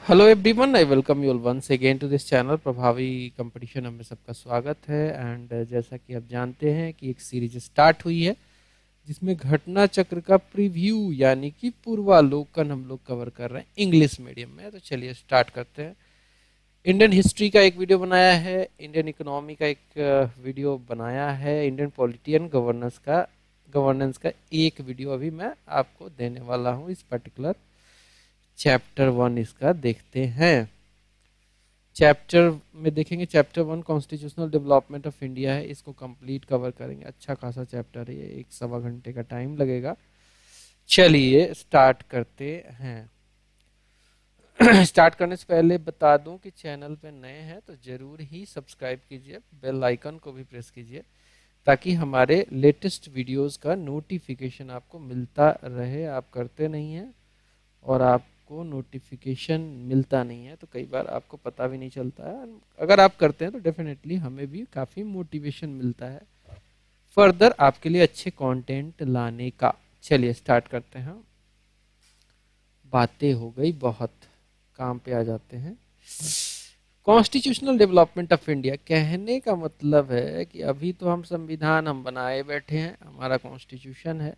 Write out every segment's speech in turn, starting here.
Hello everyone, I welcome you all once again to this channel Prabhavi competition में सबका स्वागत है। एंड जैसा कि आप जानते हैं कि एक सीरीज स्टार्ट हुई है जिसमें घटना चक्र का प्रीव्यू यानी कि पूर्वालोकन हम लोग कवर कर रहे हैं इंग्लिश मीडियम में। तो चलिए स्टार्ट करते हैं। इंडियन हिस्ट्री का एक वीडियो बनाया है, इंडियन इकोनॉमी का एक वीडियो बनाया है, इंडियन पॉलिटियन गवर्नेंस का एक वीडियो अभी मैं आपको देने वाला हूँ। इस पर्टिकुलर चैप्टर 1 इसका देखते हैं। चैप्टर में देखेंगे, chapter 1 constitutional development of India है, इसको कंप्लीट कवर करेंगे। अच्छा खासा चैप्टर है ये, 1 सवा घंटे का टाइम लगेगा। चलिए स्टार्ट करते हैं। स्टार्ट करने से पहले बता दूं कि चैनल पे नए हैं तो जरूर ही सब्सक्राइब कीजिए, बेल आइकन को भी प्रेस कीजिए ताकि हमारे लेटेस्ट वीडियोस का नोटिफिकेशन आपको मिलता रहे। आप करते नहीं हैं और आपको नोटिफिकेशन मिलता नहीं है तो कई बार आपको पता भी नहीं चलता है। अगर आप करते हैं तो डेफिनेटली हमें भी काफ़ी मोटिवेशन मिलता है फर्दर आपके लिए अच्छे कंटेंट लाने का। चलिए स्टार्ट करते हैं। बातें हो गई बहुत, काम पे आ जाते हैं। कॉन्स्टिट्यूशनल डेवलपमेंट ऑफ इंडिया कहने का मतलब है कि अभी तो हम संविधान हम बनाए बैठे हैं, हमारा कॉन्स्टिट्यूशन है,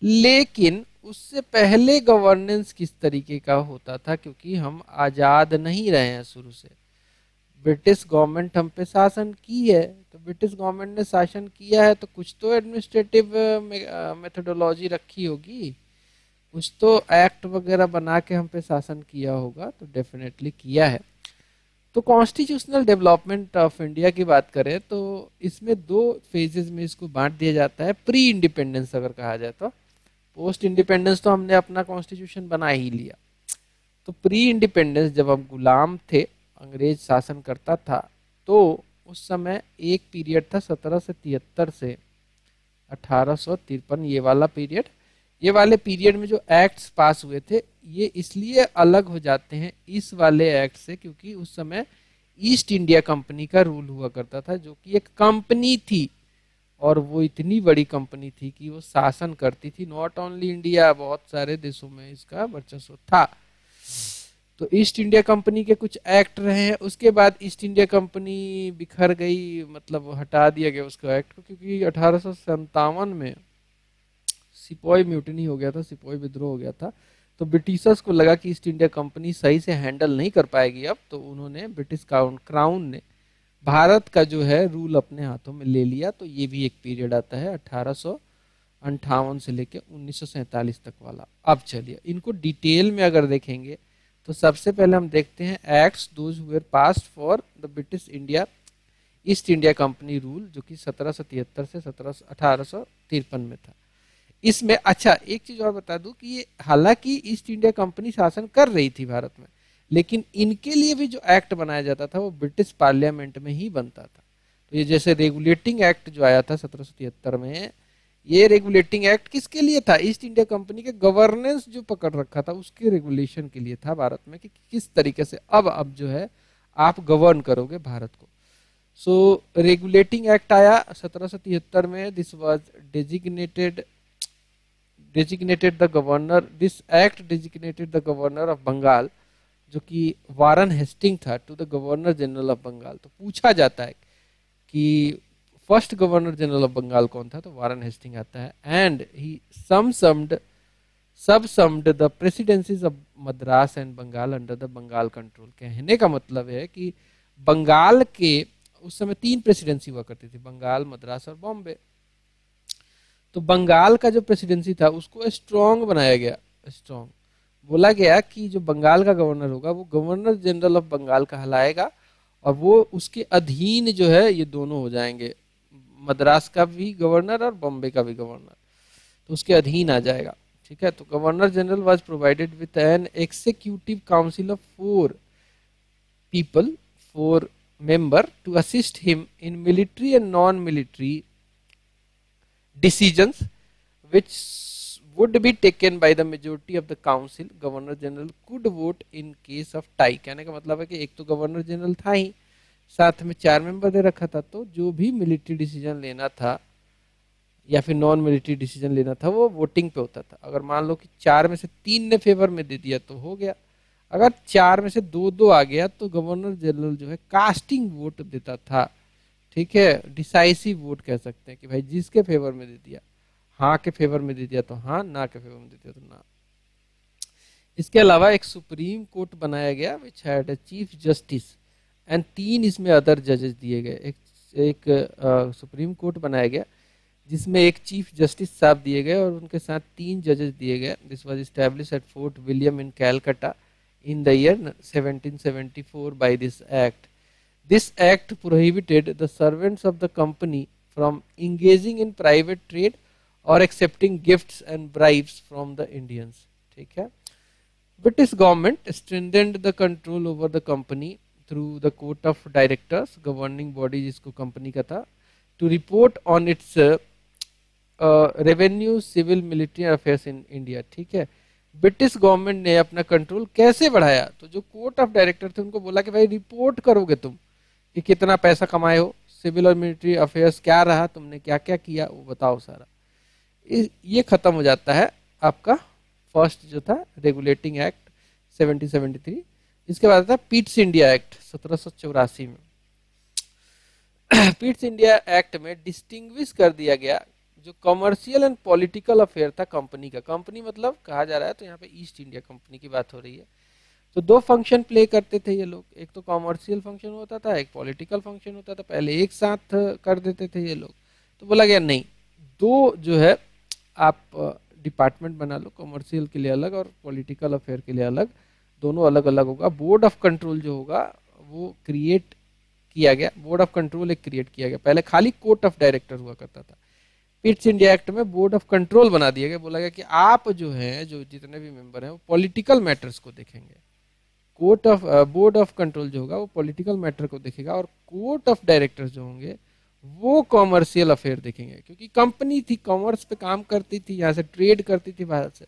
लेकिन उससे पहले गवर्नेंस किस तरीके का होता था, क्योंकि हम आज़ाद नहीं रहे हैं शुरू से। ब्रिटिश गवर्नमेंट हम पे शासन की है, तो ब्रिटिश गवर्नमेंट ने शासन किया है तो कुछ तो एडमिनिस्ट्रेटिव मेथोडोलॉजी रखी होगी, कुछ तो एक्ट वगैरह बना के हम पे शासन किया होगा, तो डेफिनेटली किया है। तो कॉन्स्टिट्यूशनल डेवलपमेंट ऑफ इंडिया की बात करें तो इसमें दो फेजेस में इसको बांट दिया जाता है। प्री इंडिपेंडेंस अगर कहा जाए तो, पोस्ट इंडिपेंडेंस तो हमने अपना कॉन्स्टिट्यूशन बना ही लिया। तो प्री इंडिपेंडेंस जब हम गुलाम थे, अंग्रेज शासन करता था, तो उस समय एक पीरियड था 1773 से 1853, ये वाला पीरियड। ये वाले पीरियड में जो एक्ट्स पास हुए थे ये इसलिए अलग हो जाते हैं इस वाले एक्ट से क्योंकि उस समय ईस्ट इंडिया कंपनी का रूल हुआ करता था, जो कि एक कंपनी थी और वो इतनी बड़ी कंपनी थी कि वो शासन करती थी नॉट ओनली इंडिया, बहुत सारे देशों में इसका वर्चस्व था। तो ईस्ट इंडिया कंपनी के कुछ एक्ट रहे हैं, उसके बाद ईस्ट इंडिया कंपनी बिखर गई, मतलब हटा दिया गया उसको एक्ट को, क्योंकि 1857 में सिपोई म्यूटनी हो गया था, सिपोई विद्रोह हो गया था। तो ब्रिटिशर्स को लगा कि ईस्ट इंडिया कंपनी सही से हैंडल नहीं कर पाएगी अब, तो उन्होंने ब्रिटिश क्राउन ने भारत का जो है रूल अपने हाथों में ले लिया। तो ये भी एक पीरियड आता है 1858 से लेकर 1947 तक वाला। अब चलिए इनको डिटेल में अगर देखेंगे तो सबसे पहले हम देखते हैं acts those who were passed for the British India east India company rule, जो कि 1773 से 1853 में था। इसमें अच्छा एक चीज और बता दूं कि ये हालांकि ईस्ट इंडिया कंपनी शासन कर रही थी भारत में, लेकिन इनके लिए भी जो एक्ट बनाया जाता था वो ब्रिटिश पार्लियामेंट में ही बनता था। तो ये जैसे रेगुलेटिंग एक्ट जो आया था 1773 में, ये रेगुलेटिंग एक्ट किसके लिए था? ईस्ट इंडिया कंपनी के गवर्नेंस जो पकड़ रखा था उसके रेगुलेशन के लिए था भारत में, कि किस तरीके से अब जो है आप गवर्न करोगे भारत को। सो रेगुलेटिंग एक्ट आया 1773 में। This was designated the governor, this act designated the governor of Bengal, जो कि वारन हेस्टिंग था, to the governor general of Bengal. तो पूछा जाता है कि first governor general of Bengal कौन था, तो वारन हेस्टिंग आता है। And he subsumed the presidencies of Madras and Bengal under the Bengal control. कहने का मतलब है कि बंगाल के उस समय 3 प्रेसिडेंसी हुआ करती थी, बंगाल, मद्रास और बॉम्बे। तो बंगाल का जो प्रेसिडेंसी था उसको स्ट्रॉन्ग बनाया गया। स्ट्रॉन्ग बोला गया कि जो बंगाल का गवर्नर होगा वो गवर्नर जनरल ऑफ बंगाल कहलाएगा और वो उसके अधीन जो है ये दोनों हो जाएंगे, मद्रास का भी गवर्नर और बॉम्बे का भी गवर्नर, तो उसके अधीन आ जाएगा। ठीक है, तो governor general was provided with an executive council of 4 people, 4 member to assist him in military and non military decisions which would be taken by the majority of the council. Governor general could vote in case of tie। कहने का मतलब है कि एक तो governor general था ही, साथ में 4 मेंबर दे रखा था, तो जो भी मिलिट्री डिसीजन लेना था या फिर नॉन मिलिट्री डिसीजन लेना था वो वोटिंग पे होता था। अगर मान लो कि 4 में से 3 ने फेवर में दे दिया तो हो गया, अगर चार में से दो दो आ गया तो गवर्नर जनरल जो है कास्टिंग वोट देता था, ठीक है, डिसाइसिव वोट कह सकते हैं कि भाई जिसके फेवर में दे दिया, हाँ के फेवर में दे दिया तो हाँ, ना के फेवर में दे दिया तो ना। इसके अलावा एक सुप्रीम कोर्ट बनाया गया which had a chief justice and तीन इसमें अदर जजेस दिए गए। एक सुप्रीम कोर्ट बनाया गया जिसमें एक चीफ जस्टिस साहब दिए गए और उनके साथ तीन जजेस दिए गए। This was establish at Fort William in Calcutta in the year 1774 by this act. This act prohibited the servants of the company from engaging in private trade और accepting gifts and bribes from the Indians, ठीक है। British government strengthened the control over the company through the court of directors, governing body जिसको company का था, to report on its revenue, civil, military affairs in India, ठीक है। British government ने अपना control कैसे बढ़ाया, तो जो कोर्ट ऑफ डायरेक्टर थे उनको बोला कि भाई रिपोर्ट करोगे तुम कि कितना पैसा कमाए हो, सिविल और मिलिट्री अफेयर्स क्या रहा, तुमने क्या क्या किया वो बताओ सारा। ये खत्म हो जाता है आपका फर्स्ट जो था रेगुलेटिंग एक्ट 1773। इसके बाद था पीट्स इंडिया एक्ट 1784 में। पीट्स इंडिया एक्ट में डिस्टिंग्विश कर दिया गया जो कमर्शियल एंड पॉलिटिकल अफेयर था कंपनी का। कंपनी मतलब कहा जा रहा है तो यहाँ पे ईस्ट इंडिया कंपनी की बात हो रही है। तो दो फंक्शन प्ले करते थे ये लोग, एक तो कमर्शियल फंक्शन होता था, एक पॉलिटिकल फंक्शन होता था। पहले एक साथ कर देते थे ये लोग, तो बोला गया नहीं, दो जो है आप डिपार्टमेंट बना लो, कमर्शियल के लिए अलग और पॉलिटिकल अफेयर के लिए अलग, दोनों अलग अलग होगा। बोर्ड ऑफ कंट्रोल जो होगा वो क्रिएट किया गया, बोर्ड ऑफ कंट्रोल एक क्रिएट किया गया। पहले खाली कोर्ट ऑफ डायरेक्टर हुआ करता था, पिट्स इंडिया एक्ट में बोर्ड ऑफ कंट्रोल बना दिया गया। बोला गया कि आप जो है, जो जितने भी मेंबर हैं वो पॉलिटिकल मैटर्स को देखेंगे। Court of board of control जो होगा वो पॉलिटिकल मैटर को देखेगा और कोर्ट ऑफ डायरेक्टर्स जो होंगे वो कॉमर्शियल अफेयर देखेंगे, क्योंकि कंपनी थी, कॉमर्स पे काम करती थी, यहाँ से ट्रेड करती थी भारत से।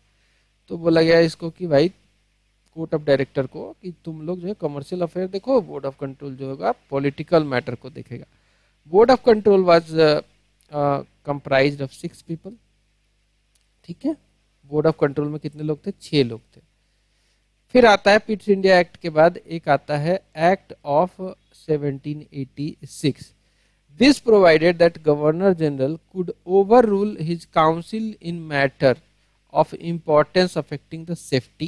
तो बोला गया इसको कि भाई कोर्ट ऑफ डायरेक्टर को कि तुम लोग जो है कमर्शियल अफेयर देखो, बोर्ड ऑफ कंट्रोल जो होगा पॉलिटिकल मैटर को देखेगा। Board of control was comprised of 6 people, ठीक है। बोर्ड ऑफ कंट्रोल में कितने लोग थे? 6 लोग थे। फिर आता है पिट्स इंडिया एक्ट के बाद एक आता है act of 1786। This provided that Governor General could overrule his council in matter of importance affecting the safety,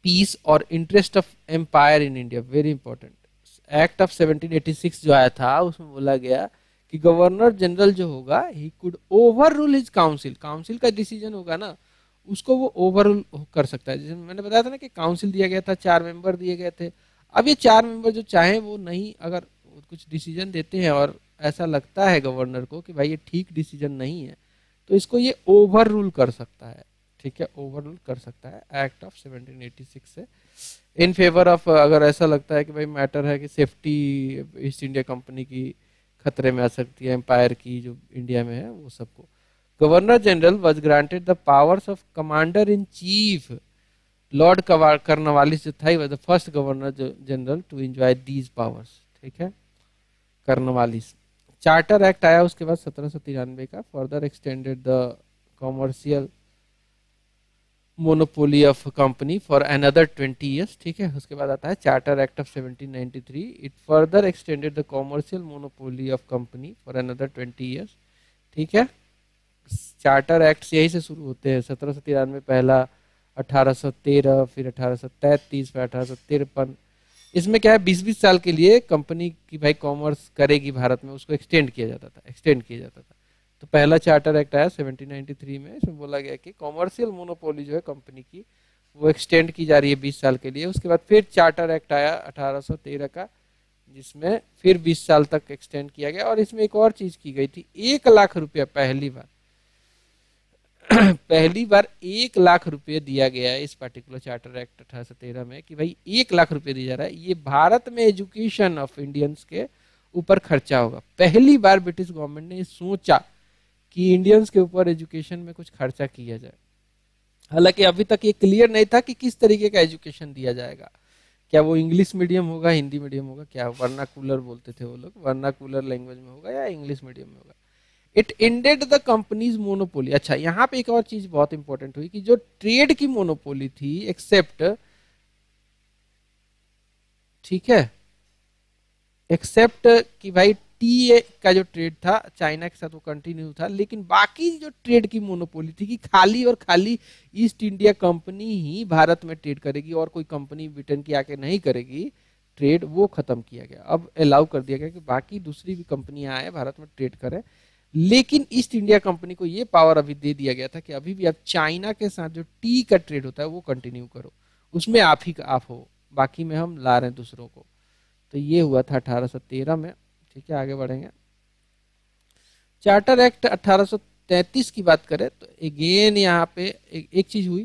peace or interest of empire in India. Very important. Act of 1786 जो आया था उसमें बोला गया कि गवर्नर जनरल जो होगा he could overrule his council. Council का डिसीजन होगा ना, उसको वो ओवररूल कर सकता है। जैसे मैंने बताया था ना कि काउंसिल दिया गया था, 4 मेंबर दिए गए थे। अब ये 4 मेंबर जो चाहे वो नहीं, अगर कुछ डिसीजन देते हैं और ऐसा लगता है गवर्नर को कि भाई ये ठीक डिसीजन नहीं है, तो इसको ये ओवर रूल कर सकता है, ठीक है, ओवर रूल कर सकता है एक्ट ऑफ 1786 से इन फेवर ऑफ। अगर ऐसा लगता है कि भाई मैटर है कि सेफ्टी ईस्ट इंडिया कंपनी की खतरे में आ सकती है, एम्पायर की जो इंडिया में है वो सबको, governor general was granted the powers of commander in chief. Lord Cornwallis जो था, was the first governor general to enjoy these powers, ठीक है, कर्नवालिस। चार्टर एक्ट आया उसके बाद 1793 का, further extended the commercial monopoly of company for another 20 years, ठीक है। उसके बाद आता है charter act of 1793, it further extended the commercial monopoly of company for another 20 years, ठीक है। चार्टर एक्ट यही से शुरू होते हैं, 1793 पहला, 1813, फिर 1833, फिर 1853। इसमें क्या है, 20-20 साल के लिए कंपनी की भाई कॉमर्स करेगी भारत में, उसको एक्सटेंड किया जाता था। तो पहला चार्टर एक्ट आया 1793 में, इसमें बोला गया कि कॉमर्शियल मोनोपोली जो है कंपनी की वो एक्सटेंड की जा रही है 20 साल के लिए। उसके बाद फिर चार्टर एक्ट आया 1813 का, जिसमें फिर 20 साल तक एक्सटेंड किया गया। और इसमें एक और चीज की गई थी, 1 लाख रुपया पहली बार 1 लाख रुपये दिया गया है इस पर्टिकुलर चार्टर एक्ट 1813 में, कि भाई 1 लाख रुपये दिया जा रहा है, ये भारत में एजुकेशन ऑफ इंडियंस के ऊपर खर्चा होगा। पहली बार ब्रिटिश गवर्नमेंट ने सोचा कि इंडियंस के ऊपर एजुकेशन में कुछ खर्चा किया जाए। हालांकि अभी तक ये क्लियर नहीं था कि किस तरीके का एजुकेशन दिया जाएगा, क्या वो इंग्लिश मीडियम होगा, हिंदी मीडियम होगा, क्या वर्नाकुलर बोलते थे वो लोग, वर्नाकुलर लैंग्वेज में होगा या इंग्लिश मीडियम में होगा। It ended the companies monopoly. अच्छा, यहाँ पे एक और चीज बहुत इंपॉर्टेंट हुई कि जो ट्रेड की मोनोपोली थी, एक्सेप्ट ठीक है, एक्सेप्ट कि भाई टी का जो ट्रेड था चाइना के साथ वो कंटिन्यू था, लेकिन बाकी जो ट्रेड की मोनोपोली थी कि खाली और खाली ईस्ट इंडिया कंपनी ही भारत में ट्रेड करेगी और कोई कंपनी ब्रिटेन की आके नहीं करेगी ट्रेड, वो खत्म किया गया। अब अलाउ कर दिया गया कि बाकी दूसरी भी कंपनियां आए भारत में ट्रेड करें, लेकिन ईस्ट इंडिया कंपनी को ये पावर अभी दे दिया गया था कि अभी भी आप चाइना के साथ जो टी का ट्रेड होता है वो कंटिन्यू करो, उसमें आप ही आप हो, बाकी में हम ला रहे हैं दूसरों को। तो ये हुआ था 1813 में। ठीक है, आगे बढ़ेंगे। चार्टर एक्ट 1833 की बात करें तो अगेन यहाँ पे एक चीज हुई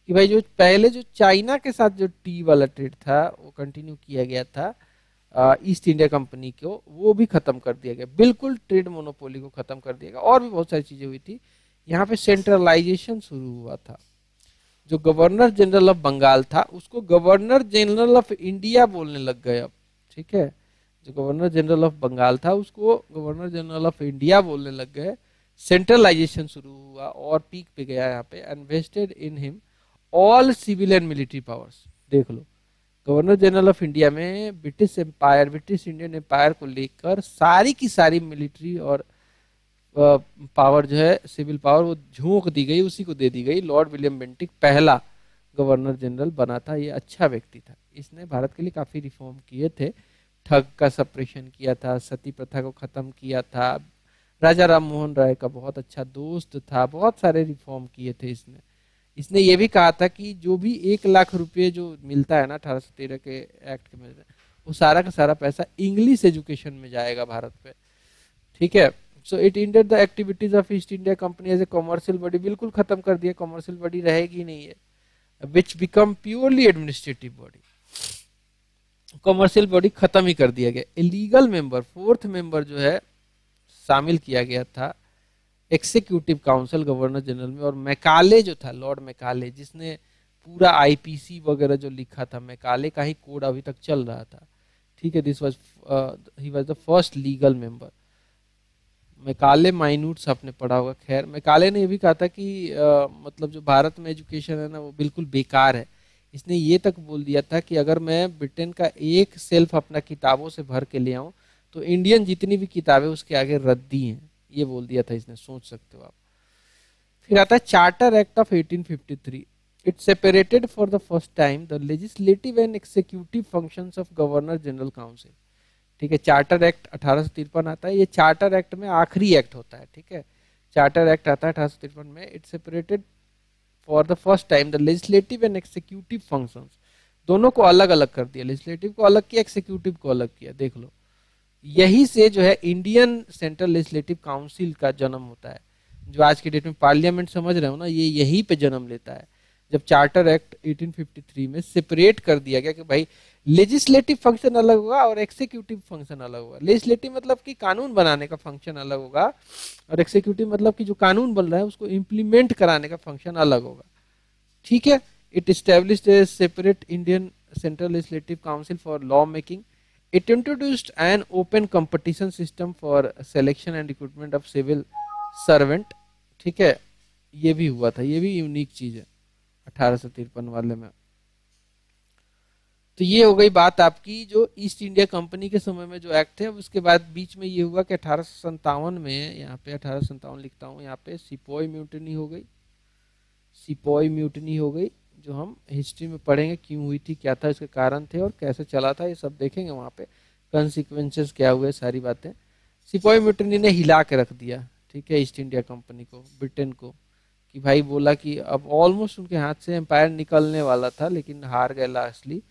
कि भाई जो पहले जो चाइना के साथ जो टी वाला ट्रेड था वो कंटिन्यू किया गया था ईस्ट इंडिया कंपनी को, वो भी खत्म कर दिया गया, बिल्कुल ट्रेड मोनोपोली को खत्म कर दिया गया। और भी बहुत सारी चीजें हुई थी। यहाँ पे सेंट्रलाइजेशन शुरू हुआ था। जो गवर्नर जनरल ऑफ बंगाल था उसको गवर्नर जनरल ऑफ इंडिया बोलने लग गए अब। ठीक है, जो गवर्नर जनरल ऑफ बंगाल था उसको गवर्नर जनरल ऑफ इंडिया बोलने लग गए। सेंट्रलाइजेशन शुरू हुआ और पीक पे गया यहाँ पे। And vested in him all civil and military powers. देख लो, गवर्नर जनरल ऑफ इंडिया में British empire, British Indian empire को लेकर सारी की सारी मिलिट्री और पावर जो है, सिविल पावर, वो झोंक दी गई, उसी को दे दी गई। लॉर्ड विलियम बेंटिक पहला गवर्नर जनरल बना था। ये अच्छा व्यक्ति था, इसने भारत के लिए काफी रिफॉर्म किए थे। ठग का सप्रेशन किया था, सती प्रथा को खत्म किया था, राजा राम मोहन राय का बहुत अच्छा दोस्त था, बहुत सारे रिफॉर्म किए थे इसने। इसने ये भी कहा था कि जो भी 1 लाख रुपए जो मिलता है ना 1813 के एक्ट के में, वो सारा का सारा पैसा इंग्लिश एजुकेशन में जाएगा भारत पे। ठीक है, so it ended the activities of East India company as a commercial body. बिल्कुल खत्म कर दिया, कॉमर्शियल बॉडी रहेगी नहीं है, which become purely administrative body. Commercial body खत्म ही कर दिया गया। इलीगल मेंबर, फोर्थ मेंबर जो है शामिल किया गया था एग्जीक्यूटिव काउंसिल गवर्नर जनरल में। और मैकाले जो था, लॉर्ड मैकाले, जिसने पूरा आईपीसी वगैरह जो लिखा था, मैकाले का ही कोड अभी तक चल रहा था। ठीक है, this was he was the first legal member. Macaulay minutes आपने पढ़ा होगा। खैर, मैकाले ने ये भी कहा था कि मतलब जो भारत में एजुकेशन है ना वो बिल्कुल बेकार है। इसने ये तक बोल दिया था कि अगर मैं ब्रिटेन का एक सेल्फ अपना किताबों से भर के ले आऊं तो इंडियन जितनी भी किताबें उसके आगे रद्दी हैं, ये बोल दिया था इसने, सोच सकते हो आप। फिर आता है charter act of 1853। It separated for the first time the legislative and executive functions of governor general council. ठीक है, चार्टर एक्ट 1853 आता है। ये चार्टर एक्ट में आखिरी एक्ट होता है। ठीक है, चार्टर एक्ट आता है 1853 में। It separated for the first time the legislative and executive functions. दोनों को अलग अलग कर दिया, लेजिस्लेटिव को अलग किया, एक्सिक्यूटिव को अलग किया। देख लो, यही से जो है इंडियन सेंट्रल लेजिस्लेटिव काउंसिल का जन्म होता है। जो आज की डेट में पार्लियामेंट समझ रहे हो ना, ये यहीं पे जन्म लेता है, जब चार्टर एक्ट 1853 में सेपरेट कर दिया गया कि भाई लेजिस्लेटिव फंक्शन अलग होगा और एक्सिक्यूटिव फंक्शन अलग होगा। लेजिस्लेटिव मतलब कि कानून बनाने का फंक्शन अलग होगा, और एक्सिक्यूटिव मतलब कि जो कानून बन रहा है उसको इम्प्लीमेंट कराने का फंक्शन अलग होगा। ठीक है, it established A separate Indian central legislative council for law making. It introduced an open competition system for selection and recruitment of civil servant। ठीक है, ये भी हुआ था, ये भी यूनिक चीज है 1853 वाले में। तो ये हो गई बात आपकी जो ईस्ट इंडिया कंपनी के समय में जो एक्ट है। उसके बाद बीच में ये हुआ कि 1857 में, यहाँ पे 1857 लिखता हूँ, यहाँ पे सिपोई म्यूटनी हो गई। सिपोई म्यूटनी हो गई, जो हम हिस्ट्री में पढ़ेंगे क्यों हुई थी, क्या था इसके कारण थे और कैसे चला था, ये सब देखेंगे वहाँ पे। कंसिक्वेंसेस क्या हुए, सारी बातें। सिपोई म्यूटनी ने हिला के रख दिया, ठीक है, ईस्ट इंडिया कंपनी को, ब्रिटेन को, कि भाई बोला कि अब ऑलमोस्ट उनके हाथ से एम्पायर निकलने वाला था, लेकिन हार गए लास्टली।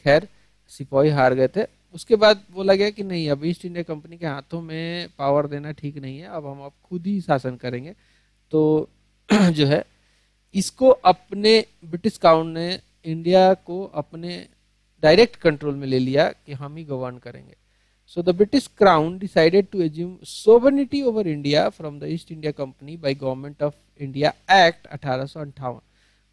खैर, सिपोई हार गए थे। उसके बाद बोला गया कि नहीं, अब ईस्ट इंडिया कंपनी के हाथों में पावर देना ठीक नहीं है, अब हम अब खुद ही शासन करेंगे। तो जो है इसको अपने ब्रिटिश क्राउन ने इंडिया को अपने डायरेक्ट कंट्रोल में ले लिया कि हम ही गवर्न करेंगे। So the British crown decided to assume sovereignty over India from the East India company by government of India act 1858।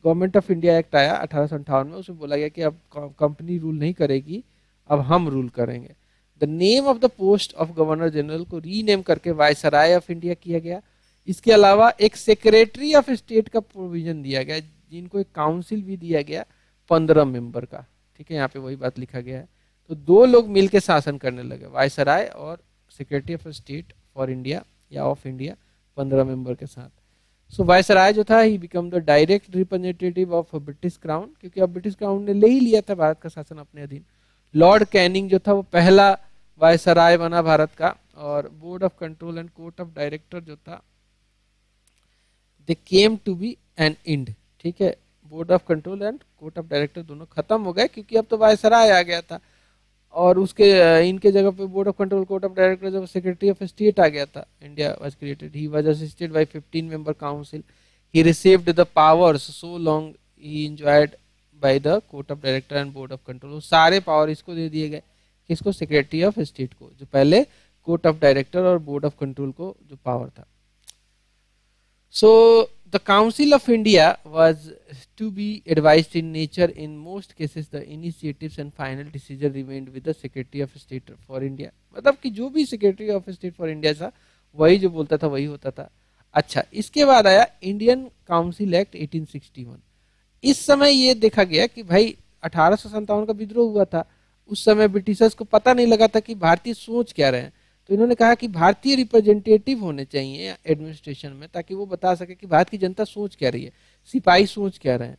Government of India act आया 1858 में, उसमें बोला गया कि अब कंपनी रूल नहीं करेगी, अब हम रूल करेंगे। The name of the post of governor general को रीनेम करके वायसराय ऑफ इंडिया किया गया। इसके अलावा एक सेक्रेटरी ऑफ स्टेट का प्रोविजन दिया गया, जिनको एक काउंसिल भी दिया गया 15 मेंबर का। ठीक है, यहाँ पे वही बात लिखा गया है, तो दो लोग मिलकर शासन करने लगे, वायसराय और secretary of state for India या ऑफ इंडिया, 15 मेंबर के साथ। सो वायसराय जो था he become the direct representative of British crown, क्योंकि अब ब्रिटिश क्राउन ने ले ही लिया था भारत का शासन अपने अधीन। लॉर्ड कैनिंग जो था वो पहला वायसराय बना भारत का, और board of control and court of director जो था they came to be an end. ठीक है, board of control and court of director दोनों खत्म हो गए, क्योंकि अब तो वायसराय आ गया था, और उसके इनके जगह पे board of control court of director जब सेक्रेटरी ऑफ स्टेट आ गया था, India was created. He was assisted by 15 member council. He received the powers so long he enjoyed by the court of director and board of control. सारे power इसको दे दिए गए, किसको? Secretary of state को, जो पहले कोर्ट ऑफ डायरेक्टर और board of control को जो पावर था। So the Council of India was to be advised in nature. In most cases, the initiatives and final decision remained with the Secretary of State for India. मतलब कि जो भी Secretary of State for India था, वही जो बोलता था वही होता था। अच्छा, इसके बाद आया इंडियन काउंसिल एक्ट 1861। इस समय ये देखा गया कि भाई 1857 का विद्रोह हुआ था, उस समय ब्रिटिशर्स को पता नहीं लगा था कि भारतीय सोच क्या रहे हैं, तो इन्होंने कहा कि भारतीय रिप्रेजेंटेटिव होने चाहिए एडमिनिस्ट्रेशन में, ताकि वो बता सके कि भारत की जनता सोच क्या रही है, सिपाही सोच क्या रहे हैं,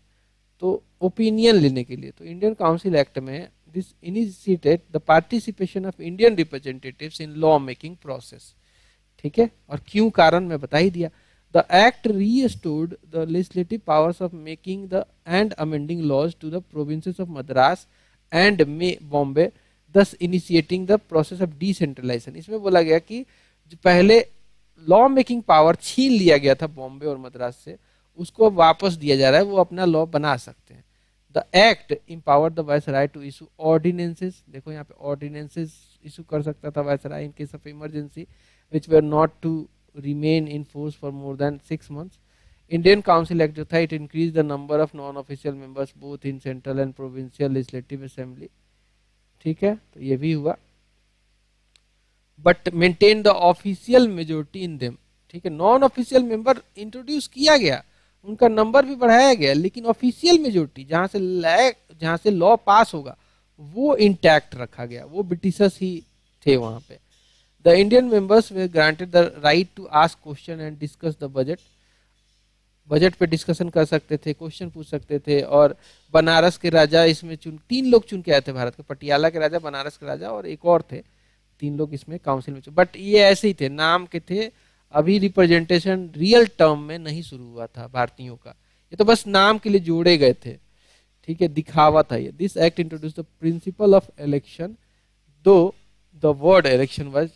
तो ओपिनियन लेने के लिए। तो इंडियन काउंसिल एक्ट में this initiated the participation of Indian representatives in law making process. ठीक है, और क्यों कारण मैं बता ही दिया। The act restored the legislative powers of making the and amending laws to the provinces of Madras and Bombay, thus initiating the process of decentralization। इसमें बोला गया कि जो पहले लॉ मेकिंग पावर छीन लिया गया था बॉम्बे और मद्रास से, उसको वापस दिया जा रहा है, वो अपना लॉ बना सकते हैं। The act empowered the viceroy to issue ordinances. देखो यहाँ पे ऑर्डिनेंसेस इशू कर सकता था viceroy in case of emergency which were not to remain in force for more than 6 months। Indian council act जो था it increase the number of non official members both in central and provincial legislative assembly. ठीक है, तो ये भी हुआ, but maintain the official majority in them. ठीक है, नॉन ऑफिशियल मेंबर इंट्रोड्यूस किया गया, उनका नंबर भी बढ़ाया गया, लेकिन ऑफिशियल मेजोरिटी जहां से लॉ पास होगा वो इंटैक्ट रखा गया, वो ब्रिटिशर्स ही थे वहां पे। The Indian members were granted the right to ask question and discuss the budget. Budget पे डिस्कशन कर सकते थे, क्वेश्चन पूछ सकते थे, और बनारस के राजा इसमें 3 लोग चुन के आए थे भारत के, पटियाला के राजा, बनारस के राजा और एक और थे, 3 लोग इसमें काउंसिल में। बट ये ऐसे ही थे, नाम के थे, अभी रिप्रेजेंटेशन रियल टर्म में नहीं शुरू हुआ था भारतीयों का, ये तो बस नाम के लिए जोड़े गए थे। ठीक है, दिखावा था ये। This act introduce the principle of election, though the word election was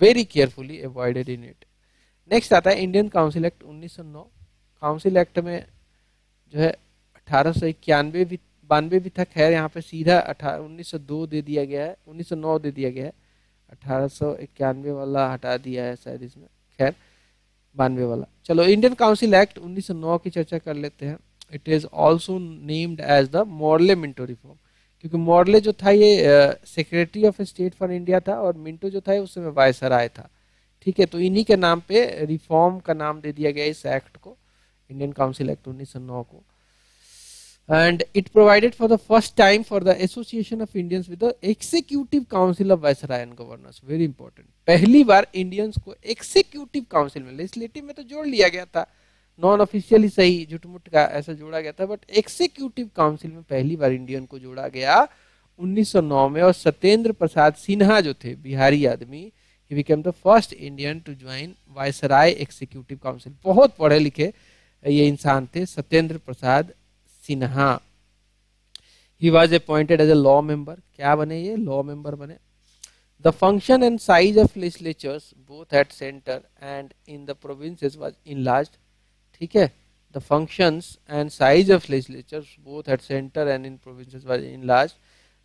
very carefully avoided in it. Next आता है Indian council act 1909। Council act में जो है 1891 भी था, खैर यहाँ पे सीधा 1902 दे दिया गया है, 1909 दे दिया गया है, 1891 वाला हटा दिया है शायद इसमें, खैर 92 वाला। चलो इंडियन काउंसिल एक्ट 1909 की चर्चा कर लेते हैं। It is also named as the Morley Minto reform, क्योंकि मॉर्ले जो था ये secretary of state for India था, और मिंटो जो था उस समय वायसराय था। ठीक है, तो इन्हीं के नाम पे रिफॉर्म का नाम दे दिया गया इस एक्ट को, इंडियन काउंसिल एक्ट 1909 को। And it provided for the first time for the association of Indians with the executive council of viceroy and governors. Very important, पहली बार इंडियंस को एग्जीक्यूटिव काउंसिल में, लेजिस्लेटिव में तो जोड़ लिया गया था, नॉन ऑफिशियली सही झुटमुट का ऐसा जोड़ा गया था, बट एग्जीक्यूटिव काउंसिल में पहली बार इंडियन को जोड़ा गया 1909 में। और सत्येंद्र प्रसाद सिन्हा जो थे, बिहारी आदमी, he became the first Indian to join viceroy executive council. बहुत पढ़े लिखे ये इंसान थे, Satyendra Prasad Sinha. He was appointed as a law member. क्या बने ये? लॉ मेंबर बने। The function and size of legislatures both at centre and in the provinces was enlarged. ठीक है, the functions and size of legislatures both at centre and in provinces was enlarged.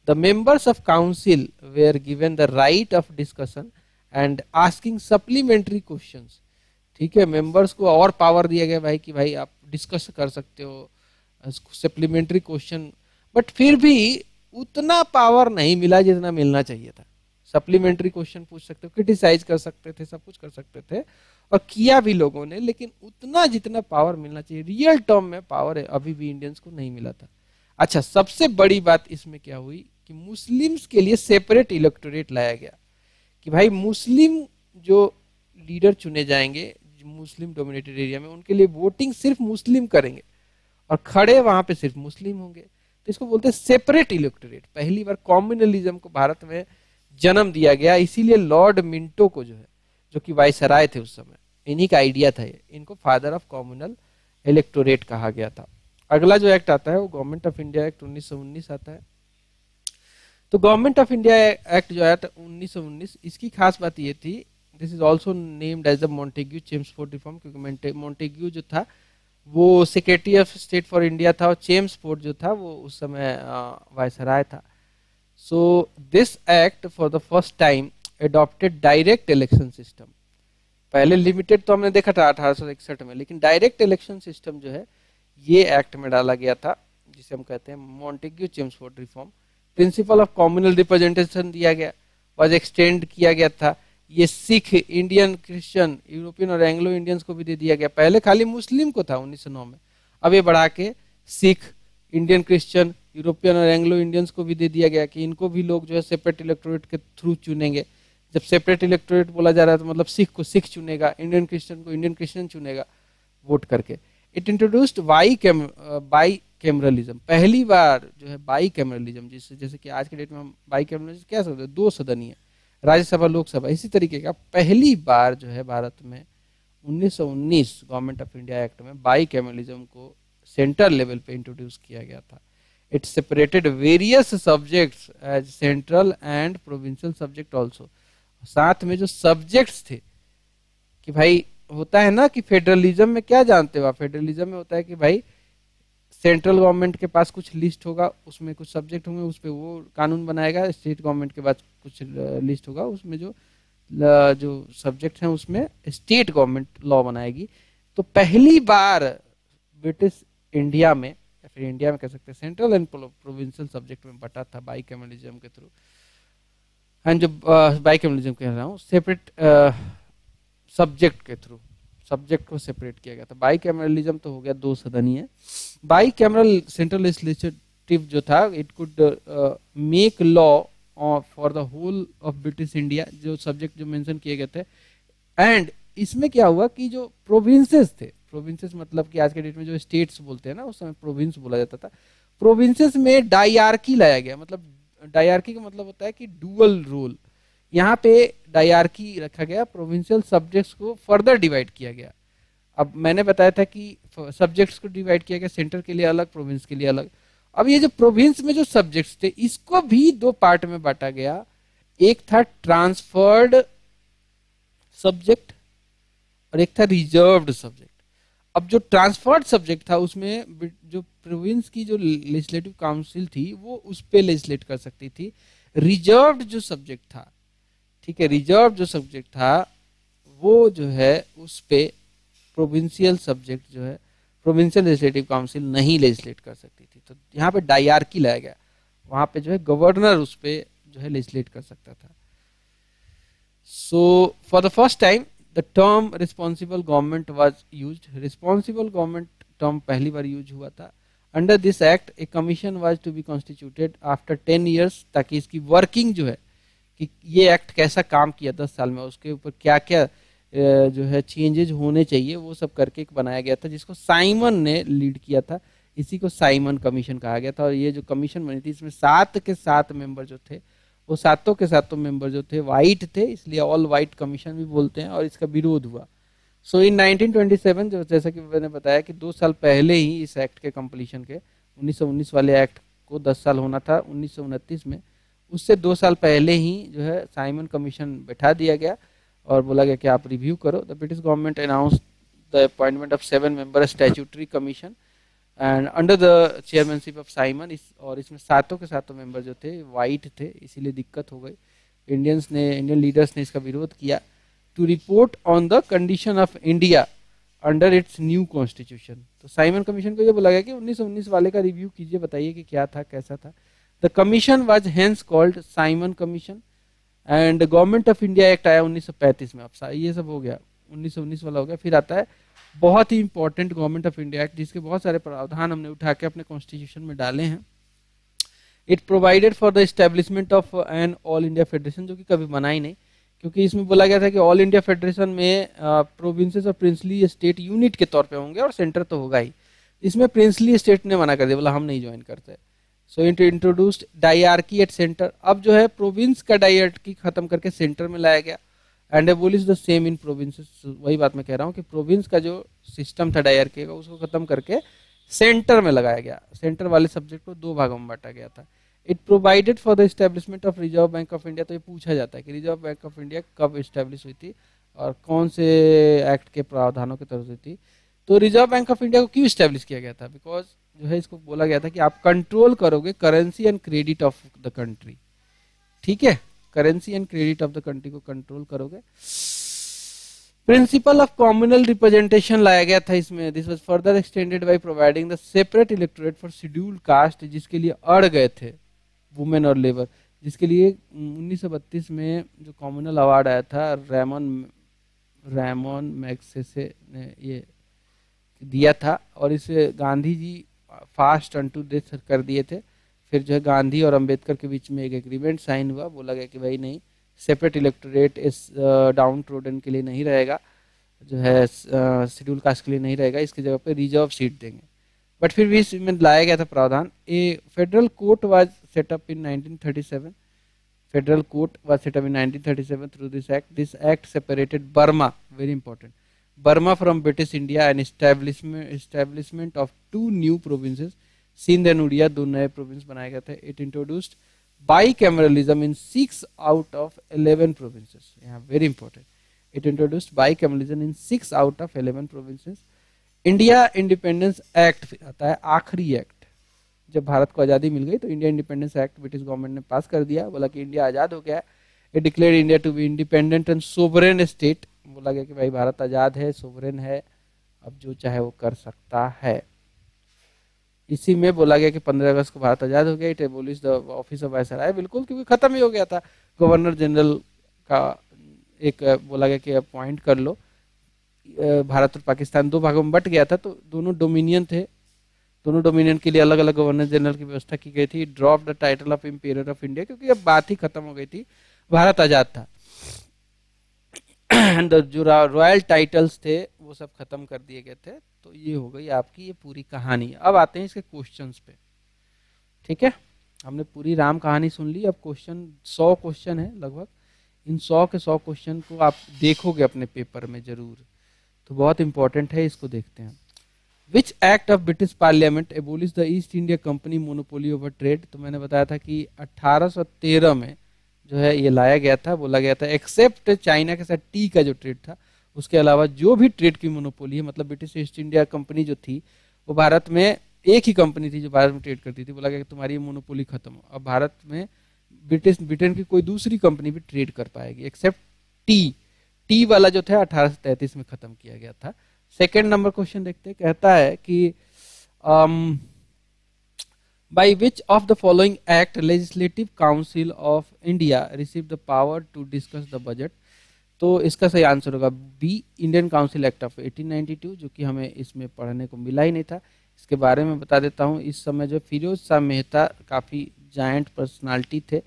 The members of council were given the right of discussion and asking supplementary questions. ठीक है, members को और power दिया गया भाई कि भाई आप डिस्कस कर सकते हो सप्लीमेंट्री क्वेश्चन, बट फिर भी उतना पावर नहीं मिला जितना मिलना चाहिए था। सप्लीमेंट्री क्वेश्चन पूछ सकते हो, क्रिटिसाइज कर सकते थे, सब कुछ कर सकते थे, और किया भी लोगों ने, लेकिन उतना जितना पावर मिलना चाहिए रियल टर्म में पावर है अभी भी इंडियंस को नहीं मिला था। अच्छा, सबसे बड़ी बात इसमें क्या हुई कि मुस्लिम्स के लिए सेपरेट इलेक्टोरेट लाया गया, कि भाई मुस्लिम जो लीडर चुने जाएंगे मुस्लिम डोमिनेटेड एरिया में, उनके लिए वोटिंग सिर्फ मुस्लिम करेंगे और खड़े वहां पे सिर्फ मुस्लिम होंगे। तो इसको बोलते हैं सेपरेट इलेक्टोरेट। पहली बार कॉम्युनलिज्म को भारत में जन्म दिया गया, इसीलिए लॉर्ड मिंटो को जो है, जो कि वायसराय थे उस समय, इन्हीं का आइडिया था ये, इनको फादर ऑफ कॉम्युनल इलेक्टोरेट कहा गया था। अगला जो एक्ट आता है वो गवर्नमेंट ऑफ इंडिया एक्ट 1919 आता है। तो गवर्नमेंट ऑफ इंडिया एक्ट जो आया था 1919, इसकी खास बात ये थी, this is also named as the Montagu Chelmsford reform, क्योंकि मॉन्टेग्यू जो था वो secretary of state for India था और चेम्सफोर्ड जो था वो उस समय वायसराय था। So this act for the first time adopted direct election system. पहले लिमिटेड तो हमने देखा था 1861 में, लेकिन डायरेक्ट इलेक्शन सिस्टम जो है ये एक्ट में डाला गया था, जिसे हम कहते हैं Montagu Chelmsford reform. Principle of communal representation दिया गया, वाज एक्सटेंड किया गया था। ये सिख, इंडियन, क्रिश्चियन, यूरोपियन और एंग्लो इंडियंस को भी दे दिया गया। पहले खाली मुस्लिम को था 1909 में, अब ये बढ़ा के सिख, इंडियन, क्रिश्चियन, यूरोपियन और एंग्लो इंडियंस को भी दे दिया गया कि इनको भी लोग जो है सेपरेट इलेक्टोरेट के थ्रू चुनेंगे। जब सेपरेट इलेक्टोरेट बोला जा रहा है तो मतलब सिख को सिख चुनेगा, इंडियन क्रिश्चियन को इंडियन क्रिश्चियन चुनेगा वोट करके। इट इंट्रोड्यूस्ड बाई कैमरलिज्म, पहली बार जो है बाई कैमरलिज्म, जिससे जैसे कि आज के डेट में हम बाई कैमरलिज्म क्या समझते हैं, 2 सदनीय राज्यसभा लोकसभा, इसी तरीके का पहली बार जो है भारत में 1919 गवर्नमेंट ऑफ इंडिया एक्ट में बाई कैमरलिज्म को सेंट्रल लेवल पे इंट्रोड्यूस किया गया था। It separated various subjects as central and provincial subject also. साथ में जो सब्जेक्ट्स थे, कि भाई होता है ना कि फेडरलिज्म में क्या जानते हो आप, फेडरलिज्म में होता है कि भाई सेंट्रल गवर्नमेंट के पास कुछ लिस्ट होगा, उसमें कुछ सब्जेक्ट होंगे, उस पर वो कानून बनाएगा। स्टेट गवर्नमेंट के पास कुछ लिस्ट होगा, उसमें जो सब्जेक्ट हैं उसमें स्टेट गवर्नमेंट लॉ बनाएगी। तो पहली बार ब्रिटिश इंडिया में, या फिर इंडिया में कह सकते हैं, सेंट्रल एंड प्रोविंशियल सब्जेक्ट में बटा था बाई कैमरलिज्म के थ्रू। एंड जो बाई कैमरलिज्म कह रहा हूँ, सेपरेट सब्जेक्ट के थ्रू, सब्जेक्ट को सेपरेट किया गया था। बाई कैमरलिज्म तो हो गया 2 सदनीय। बाई कैमरल सेंट्रल लेजिस्लेटिव जो था, it could make law for the whole of British India, जो सब्जेक्ट जो मेंशन किए गए थे। एंड इसमें क्या हुआ कि जो प्रोविंसेस थे, प्रोविंसेस मतलब कि आज के डेट में जो स्टेट्स बोलते हैं ना, उस समय प्रोविंस बोला जाता था। प्रोविंसेस में डायआर्की लाया गया, मतलब डायआर्की का मतलब होता है कि डुअल रोल। यहाँ पे डायआर्की रखा गया, प्रोविंशियल सब्जेक्ट्स को फर्दर डिवाइड किया गया। अब मैंने बताया था कि सब्जेक्ट्स को डिवाइड किया गया, सेंटर के लिए अलग, प्रोविंस के लिए अलग। अब ये जो प्रोविंस में जो सब्जेक्ट्स थे, इसको भी 2 पार्ट में बांटा गया। एक था ट्रांसफर्ड सब्जेक्ट और एक था रिजर्व्ड सब्जेक्ट। अब जो ट्रांसफर्ड सब्जेक्ट था, उसमें जो प्रोविंस की जो लेजिस्लेटिव काउंसिल थी वो उस पे लेजिस्लेट कर सकती थी। रिजर्व्ड जो सब्जेक्ट था, ठीक है, रिजर्व जो सब्जेक्ट था वो जो है उस पे प्रोविंशियल सब्जेक्ट जो है प्रोविंशियल लेजिस्लेटिव काउंसिल नहीं लेजिस्लेट कर सकती थी। तो यहाँ पे डायआर्की लाया गया, वहां पे जो है गवर्नर उस पे जो है लेजिस्लेट कर सकता था। So for the first time the term responsible government was used. Responsible government term पहली बार यूज हुआ था। Under this act a commission was to be constituted after 10 years, ताकि इसकी वर्किंग जो है कि ये एक्ट कैसा काम किया 10 साल में, उसके ऊपर क्या क्या जो है चेंजेस होने चाहिए, वो सब करके एक बनाया गया था, जिसको साइमन ने लीड किया था। इसी को साइमन कमीशन कहा गया था। और ये जो कमीशन बनी थी, इसमें 7 के 7 मेंबर जो थे, वो 7 के 7 मेंबर जो थे वाइट थे, इसलिए ऑल वाइट कमीशन भी बोलते हैं। और इसका विरोध हुआ। सो इन 1927, जो जैसा कि मैंने बताया कि 2 साल पहले ही इस एक्ट के कंप्लीशन के, 1919 वाले एक्ट को 10 साल होना था 1929 में, उससे 2 साल पहले ही जो है साइमन कमीशन बैठा दिया गया और बोला गया कि आप रिव्यू करो। The British government announce the appointment of 7 member statutory commission and under the chairmanship of Simon. और इसमें 7 के 7 मेंबर जो थे वाइट थे, इसीलिए दिक्कत हो गई। इंडियन लीडर्स ने इसका विरोध किया। To report on the condition of India under its new constitution. तो साइमन कमीशन को ये बोला गया कि 1919 वाले का रिव्यू कीजिए, बताइए कि क्या था, कैसा था। The commission was hence called Simon commission and government of India act आया 1935 में। अब ये सब हो गया, 1919 वाला हो गया। फिर आता है बहुत ही important government of India act, जिसके बहुत सारे प्रावधान हमने उठा के अपने कॉन्स्टिट्यूशन में डाले हैं। It provided for the establishment of an all India federation, जो कि कभी बना ही नहीं, क्योंकि इसमें बोला गया था कि ऑल इंडिया फेडरेशन में प्रोविंसेस और प्रिंसली स्टेट यूनिट के तौर पे होंगे और सेंटर तो होगा ही। इसमें प्रिंसली स्टेट ने मना कर दिया, बोला हम नहीं ज्वाइन करते। So it introduced dyarchy at centre, अब जो है प्रोविंस का डायआर्की खत्म करके सेंटर में लाया गया। And abolish the same in provinces, वही बात मैं कह रहा हूँ कि प्रोविंस का जो सिस्टम था डायआर्की का उसको खत्म करके सेंटर में लगाया गया। सेंटर वाले सब्जेक्ट को दो भागों में बांटा गया था। It provided for the establishment of reserve bank of India, तो ये पूछा जाता है कि रिजर्व बैंक ऑफ इंडिया कब एस्टेब्लिश हुई थी और कौन से एक्ट के प्रावधानों के तहत हुई थी। तो रिजर्व बैंक ऑफ इंडिया को क्यों एस्टेब्लिश किया गया था? बिकॉज जो है इसको बोला गया था कि आप कंट्रोल करोगे currency and credit of the country, ठीक है, currency and credit of the country को कंट्रोल करोगे। प्रिंसिपल ऑफ कॉम्युनल रिप्रेजेंटेशन लाया गया था इसमें। This was further extended by providing the separate electorate for scheduled caste, जिसके लिए अड़ गए थे वुमेन और लेबर, जिसके लिए 1932 में जो कॉम्युनल अवार्ड आया था रैमन मैग्सेसे ने ये दिया था, और इसे Gandhi ji fast unto death कर दिए थे। फिर जो है गांधी और अंबेडकर के बीच में एक एग्रीमेंट साइन हुआ, बोला गया कि भाई नहीं, सेपरेट इलेक्टोरेट इस डाउन ट्रोडन के लिए नहीं रहेगा, जो है शेड्यूल कास्ट के लिए नहीं रहेगा, इसकी जगह पे रिजर्व सीट देंगे। बट फिर भी इसमें लाया गया था प्रावधान। A federal court was set up in 1937, federal court was set up in 1937 through this act. This act separated Burma, very important, Burma from British India and establishment of two new provinces, Sindh and Oriya, दो नए province बनाए गए थे। It introduced bicameralism in 6 out of 11 provinces. Yeah, very important. It introduced bicameralism in 6 out of 11 provinces. India independence act आता है आखिरी act. जब भारत को आज़ादी मिल गई तो India independence act British government ने पास कर दिया, बोला कि इंडिया आज़ाद हो गया है। It declared India to be independent and sovereign state, बोला गया कि भाई भारत आज़ाद है, सोवरेन है, अब जो चाहे वो कर सकता है। इसी में बोला गया कि 15 अगस्त को भारत आजाद हो गया। It abolish the office of viceroy, बिल्कुल, क्योंकि खत्म ही हो गया था। गवर्नर जनरल का एक बोला गया कि अपॉइंट कर लो। भारत और पाकिस्तान दो भागों में बट गया था, तो दोनों डोमिनियन थे, दोनों डोमिनियन के लिए अलग अलग गवर्नर जनरल की व्यवस्था की गई थी। Drop the title of imperial of India, क्योंकि अब बात ही खत्म हो गई थी, भारत आजाद था। जो रॉयल टाइटल्स थे वो सब खत्म कर दिए गए थे। तो ये हो गई आपकी ये पूरी कहानी। अब आते हैं इसके क्वेश्चंस पे, ठीक है। हमने पूरी राम कहानी सुन ली, अब क्वेश्चन 100 क्वेश्चन है लगभग। इन 100 के 100 क्वेश्चन को आप देखोगे अपने पेपर में जरूर, तो बहुत इंपॉर्टेंट है, इसको देखते हैं। Which act of British parliament abolish the East India company monopoly over trade, तो मैंने बताया था कि 1813 में जो है ये लाया गया था। बोला गया था एक्सेप्ट चाइना के साथ टी का जो ट्रेड था, उसके अलावा जो भी ट्रेड की मोनोपोली है, मतलब ब्रिटिश ईस्ट इंडिया कंपनी जो थी वो भारत में एक ही कंपनी थी जो भारत में ट्रेड करती थी। बोला गया कि तुम्हारी ये मोनोपोली खत्म हो, अब भारत में ब्रिटेन की कोई दूसरी कंपनी भी ट्रेड कर पाएगी एक्सेप्ट टी। टी वाला जो था 1833 में खत्म किया गया था। सेकेंड नंबर क्वेश्चन देखते हैं, कहता है कि by which of the following act legislative council of India received the power to discuss the budget, तो इसका सही आंसर होगा B, Indian council act of 1892, जो कि हमें इसमें पढ़ने को मिला ही नहीं था। इसके बारे में बता देता हूँ। इस समय जो फिरोज शाह मेहता काफ़ी जायंट पर्सनालिटी थे,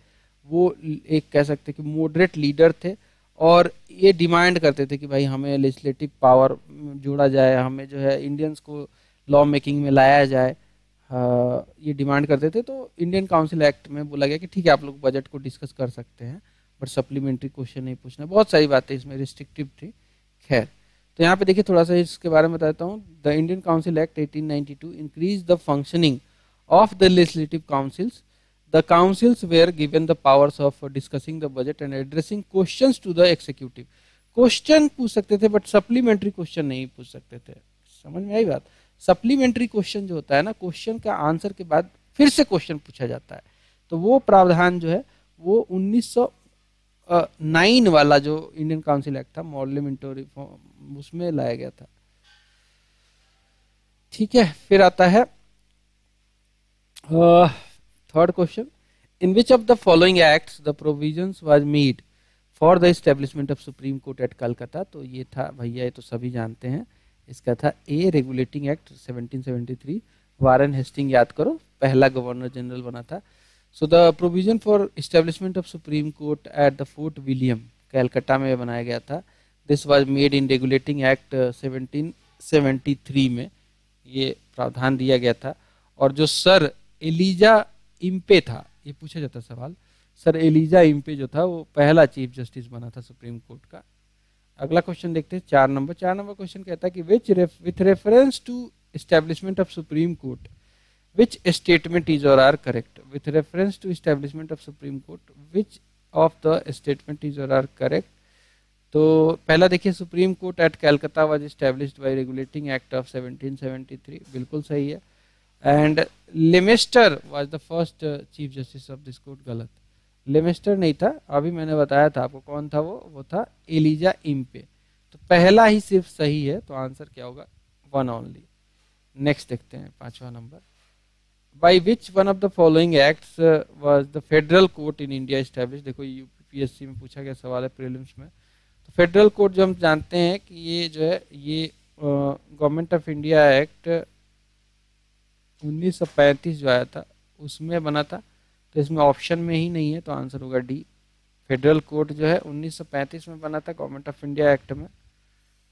वो एक कह सकते कि मॉडरेट लीडर थे, और ये डिमांड करते थे कि भाई हमें लेजिस्लेटिव पावर जोड़ा जाए, हमें जो है इंडियंस को लॉ मेकिंग में लाया जाए, ये डिमांड करते थे। तो इंडियन काउंसिल एक्ट में बोला गया कि ठीक है आप लोग बजट को डिस्कस कर सकते हैं, बट सप्लीमेंट्री क्वेश्चन नहीं पूछना। बहुत सारी बातें इसमें रिस्ट्रिक्टिव थी। खैर, तो यहाँ पे देखिए थोड़ा सा इसके बारे में बताता हूँ। The Indian council act 1892 increase the functioning of the legislative councils. The councils were given the powers of discussing the budget and addressing questions to the executive. Question पूछ सकते थे बट सप्लीमेंट्री क्वेश्चन नहीं पूछ सकते थे। समझ में आई बात? सप्लीमेंट्री क्वेश्चन जो होता है ना, क्वेश्चन का आंसर के बाद फिर से क्वेश्चन पूछा जाता है, तो वो प्रावधान जो है वो 1909 वाला जो इंडियन काउंसिल एक्ट था, पार्लियामेंट्री रिफॉर्म, उसमें लाया गया था। ठीक है, फिर आता है third question, in which of the following acts the provisions was made for the establishment of supreme court eight Calcutta. तो ये था भैया, ये तो सभी जानते हैं, इसका था ए रेगुलेटिंग एक्ट 1773। वारन हेस्टिंग याद करो, पहला गवर्नर जनरल बना था। So the provision for establishment of supreme court at the fort William Calcutta में बनाया गया था. This was made in regulating act 1773 में ये प्रावधान दिया गया था. और जो सर एलिजा इम्पे था, ये पूछा जाता सवाल, सर एलिजा इम्पे जो था वो पहला चीफ जस्टिस बना था सुप्रीम कोर्ट का. अगला क्वेश्चन देखते हैं 4 नंबर. 4 नंबर क्वेश्चन कहता है कि with reference to establishment of supreme court which statement is or are correct. With reference to establishment of Supreme Court, which of the statement is or are correct. तो पहला देखिए, supreme court at Calcutta was established by regulating act of 1773, बिल्कुल सही है. And Lemaistre was the first chief justice of this court, गलत. Lemaistre नहीं था, अभी मैंने बताया था आपको कौन था वो था एलिजा इम्पे. तो पहला ही सिर्फ सही है, तो आंसर क्या होगा, 1 ओनली. नेक्स्ट देखते हैं 5वां number. By which one of the following acts was the federal court in India established. देखो यूपीएससी में पूछा गया सवाल है प्रीलिम्स में. तो फेडरल कोर्ट जो हम जानते हैं कि ये जो है ये गवर्नमेंट ऑफ इंडिया एक्ट 1935 जो आया था उसमें बना था. तो इसमें ऑप्शन में ही नहीं है, तो आंसर होगा डी. फेडरल कोर्ट जो है 1935 में बना था गवर्नमेंट ऑफ इंडिया एक्ट में.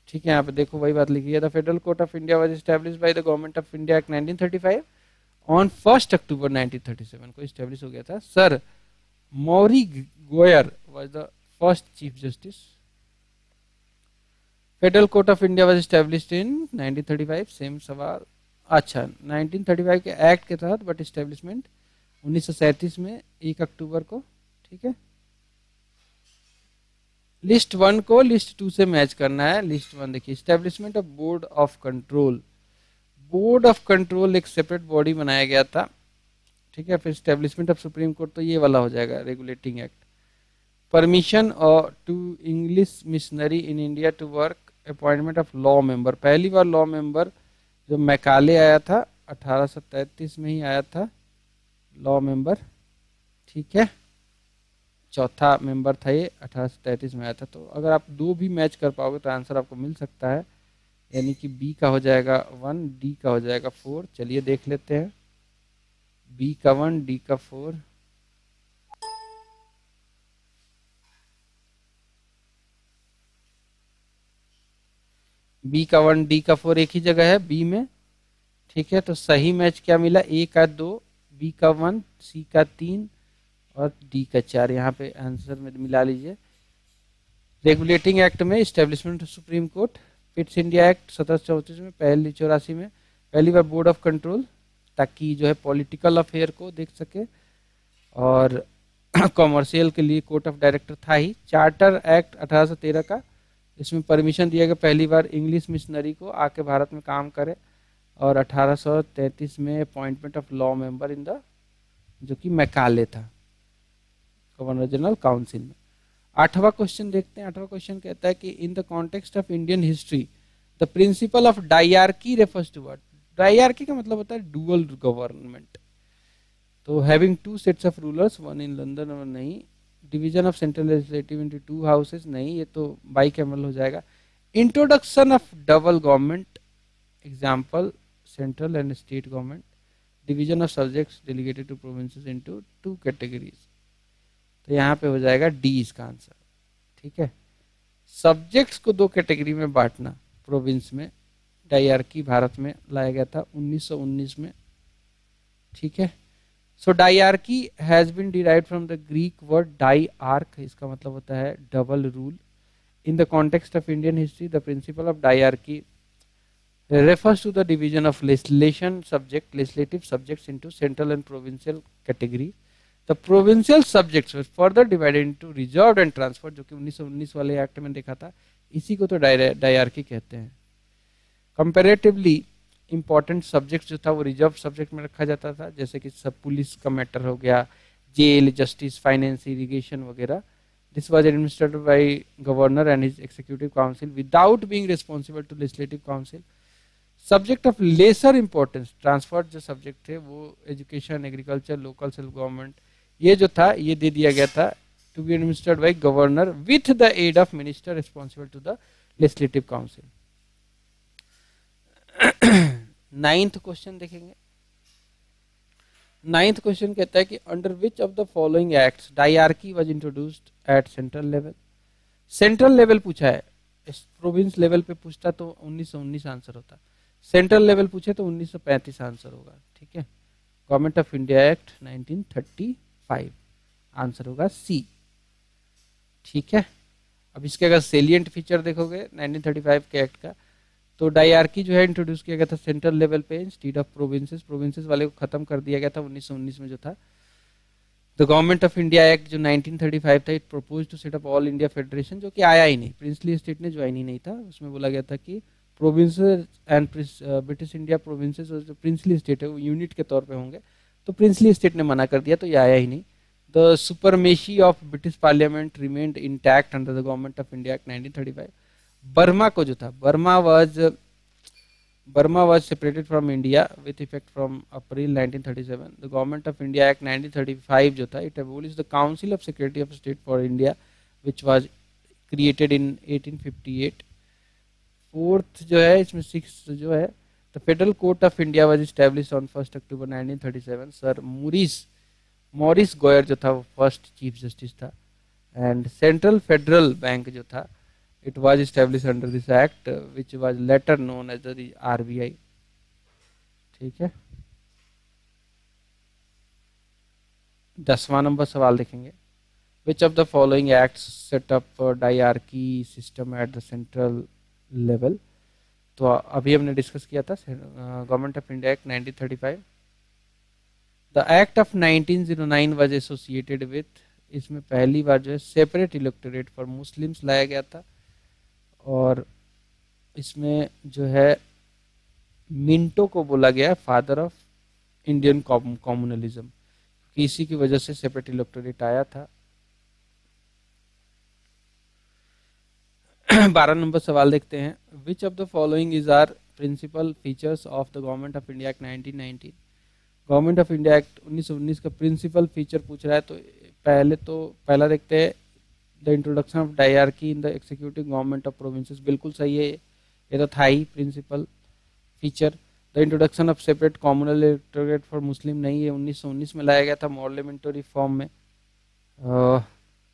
ठीक है, यहाँ पे देखो वही बात लिखी है. The federal court of India was established bye the government of India act 1935 on 1 अक्टूबर 1937 को स्टैब्लिश हो गया था. Sir Mauri GoAir was the first chief justice. Federal court of India was established in 1935, same सवाल. अच्छा, 1935 के एक्ट के तहत, but establishment 1937 में 1 अक्टूबर को. ठीक है, लिस्ट 1 को लिस्ट 2 से मैच करना है. लिस्ट 1 देखिए, establishment of board of control. Board of control एक सेपरेट बॉडी बनाया गया था. ठीक है, फिर स्टैब्लिशमेंट ऑफ सुप्रीम कोर्ट, तो ये वाला हो जाएगा रेगुलेटिंग एक्ट. परमिशन और to English missionary in India to work, appointment of law member. पहली बार लॉ मेंबर जो मैकाले आया था 1833 में ही आया था लॉ मेंबर. ठीक है, चौथा मेंबर था ये, 1833 में आया था. तो अगर आप 2 भी मैच कर पाओगे तो आंसर आपको मिल सकता है, यानी कि बी का हो जाएगा 1, डी का हो जाएगा 4. चलिए देख लेते हैं, बी का 1, डी का 4. बी का 1, डी का 4 एक ही जगह है बी में. ठीक है, तो सही मैच क्या मिला, ए का 2, बी का 1, सी का 3 और डी का 4. यहाँ पे आंसर में मिला लीजिए. रेगुलेटिंग एक्ट में establishment of supreme court, Pitt's India act 1734 में, पहली 84 में पहली बार बोर्ड ऑफ कंट्रोल, ताकि जो है पॉलिटिकल अफेयर को देख सके, और कॉमर्शियल के लिए कोर्ट ऑफ डायरेक्टर था ही. चार्टर एक्ट 1813 का, इसमें परमिशन दिया गया पहली बार इंग्लिश मिशनरी को आके भारत में काम करे. और 1833 में appointment of law member in the, जो कि मैकाले था, गवर्नर जनरल काउंसिल में. 8वां क्वेश्चन देखते हैं. 8वां क्वेश्चन कहता है कि in the context of Indian history the principle of dyarchy refers to what. Dyarchy का मतलब होता है डुअल गवर्नमेंट. तो having 2 sets of rulers, 1 in London और नहीं. Division of central legislative into 2 houses, नहीं, ये तो बाइकैमरल हो जाएगा. Introduction of double government, example central and state government. Division of subjects delegated to provinces into 2 categories. तो यहाँ पे हो जाएगा डी इसका आंसर. ठीक है, सब्जेक्ट्स को 2 कैटेगरी में बांटना प्रोविंस में, डायरकी भारत में लाया गया था 1919 में. ठीक है, so dyarchy has been derived from the Greek word diarch, इसका मतलब होता है double rule. In the context of Indian history the principle of dyarchy refers to the division of legislative subjects into central and provincial category. The provincial subjects were further divided into reserved and transferred, जो कि 1919 वाले act में देखा था. इसी को तो dyarchy कहते हैं. कंपैरेटिवली इंपॉर्टेंट सब्जेक्ट जो था वो रिजर्व सब्जेक्ट में रखा जाता था, जैसे कि सब पुलिस का मैटर हो गया, जेल, जस्टिस, फाइनेंस, इरिगेशन वगैरह. This was administered by governor and his executive council without being responsible to legislative council. Subject of lesser importance transferred जो सब्जेक्ट थे वो education, agriculture, local self government, ये जो था ये दे दिया गया था to be administered by governor with the aid of minister responsible to the legislative council. 9th question देखेंगे. नाइन्थ क्वेश्चन कहता है कि under which of the following acts dyarchy was introduced at central level. Central level पूछा है, province level पे पूछता तो 1919 answer होता, सेंट्रल लेवल पूछे तो 1935 आंसर होगा। ठीक है, government of India act 1935 answer होगा सी। ठीक है, अब इसके अगर सेलिएंट फीचर देखोगे 1935 के एक्ट का, तो डायआर्की जो है इंट्रोड्यूस किया गया था सेंट्रल लेवल पे इंस्टीड ऑफ प्रोविंसेस, प्रोविंसेस वाले को खत्म कर दिया गया था 1919 में जो था। The government of India act जो 1935 था, it propose to set up all India federation, जो कि आया ही नहीं, प्रिंसली स्टेट ने ज्वाइन ही नहीं था। उसमें बोला गया था कि provinces and British India provinces जो प्रिंसली स्टेट है वो यूनिट के तौर पे होंगे, तो प्रिंसली स्टेट ने मना कर दिया, तो ये आया ही नहीं। The supremacy of British parliament remained intact under the government of India act 1935। Burma को जो था, Burma was separated from India with effect from April 1937. The Government of India Act 1935 जो था, it abolished the Council of Secretary of State for India, which was created in 1858. Fourth जो है इसमें six जो है, the Federal Court of India was established on 1st October 1937. Sir Morris GoAir जो था वो फर्स्ट चीफ जस्टिस था। And central federal bank जो था, it was established under this act, which was later known as the RBI। ठीक है, 10वां number सवाल देखेंगे, which of the following acts set up diarchy system at the central level। तो अभी हमने discuss किया था government of India act 1935। The act of 1909 was associated with, इसमें पहली बार जो है सेपरेट इलेक्टोरेट फॉर मुस्लिम्स लाया गया था, और इसमें जो है मिंटो को बोला गया फादर ऑफ इंडियन कम्युनलिज्म, इसी की वजह से सेपरेट इलेक्टोरेट आया था। 12 नंबर सवाल देखते हैं, which of the following is are principle features of the government of India act 1919। Government of India act 1919 का प्रिंसिपल फीचर पूछ रहा है, तो पहला देखते हैं the introduction of dyarchy in the executive government of provinces, बिल्कुल सही है, ये तो था ही principle feature. The introduction of separate communal electorate for Muslim, नहीं है, 1919 में लाया गया था पार्लियामेंट्री फॉर्म में।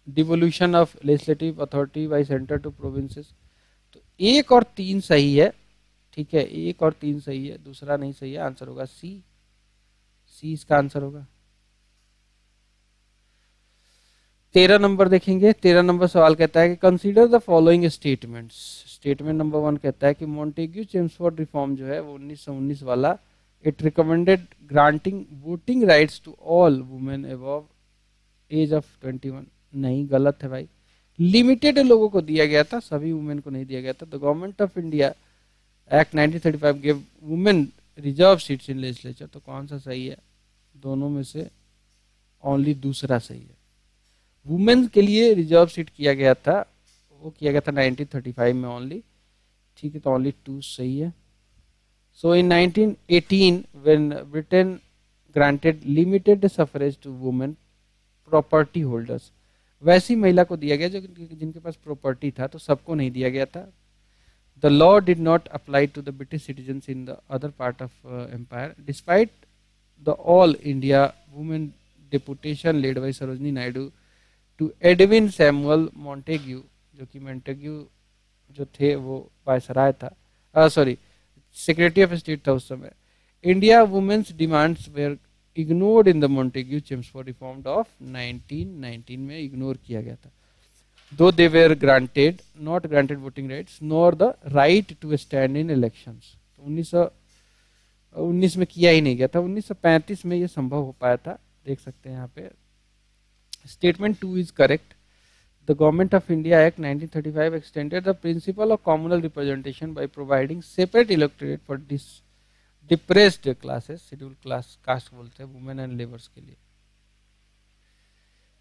Devolution of legislative authority by centre to provinces, तो 1 और 3 सही है। ठीक है, 1 और 3 सही है, दूसरा नहीं सही है, आंसर होगा सी इसका आंसर होगा। 13 नंबर देखेंगे, 13 नंबर सवाल कहता है कि consider the following statements. Statement number 1 कहता है कि मॉन्टेग्यू चेम्सफोर्ड रिफॉर्म जो है वो 1919 वाला, it recommended granting voting rights to all women above age of 21, नहीं, गलत है भाई, लिमिटेड लोगों को दिया गया था, सभी वुमेन को नहीं दिया गया था। The government of India act 1935 give women reserve seats in legislature, तो कौन सा सही है, दोनों में से ओनली दूसरा सही है। वुमेन के लिए रिजर्व सीट किया गया था, वो किया गया था 1935 में ओनली। ठीक है, तो ओनली 2 सही है। So in 1918 when Britain granted limited suffrage to women property holders, वैसी महिला को दिया गया जो जिनके पास प्रॉपर्टी था, तो सबको नहीं दिया गया था। The law did not apply to the British citizens in the other part of empire despite the all India women deputation led by Sarojini Naidu to Edwin Samuel Montagu, जो कि मॉन्टेग्यू जो थे वो वायसराय था, सॉरी सेक्रेटरी ऑफ स्टेट था उस समय। India women's demands were ignored in the Montagu Chelmsford reform of 1919 में इग्नोर किया गया था। Though they were granted not granted voting rights nor the right to stand in elections, तो 1919 में किया ही नहीं गया था, 1935 में ये संभव हो पाया था, देख सकते हैं यहाँ पे। Statement 2 is correct. The Government of India Act 1935 extended the principle of communal representation by providing separate electorate for depressed classes, scheduled class caste बोलते हैं, women and laborers के लिए।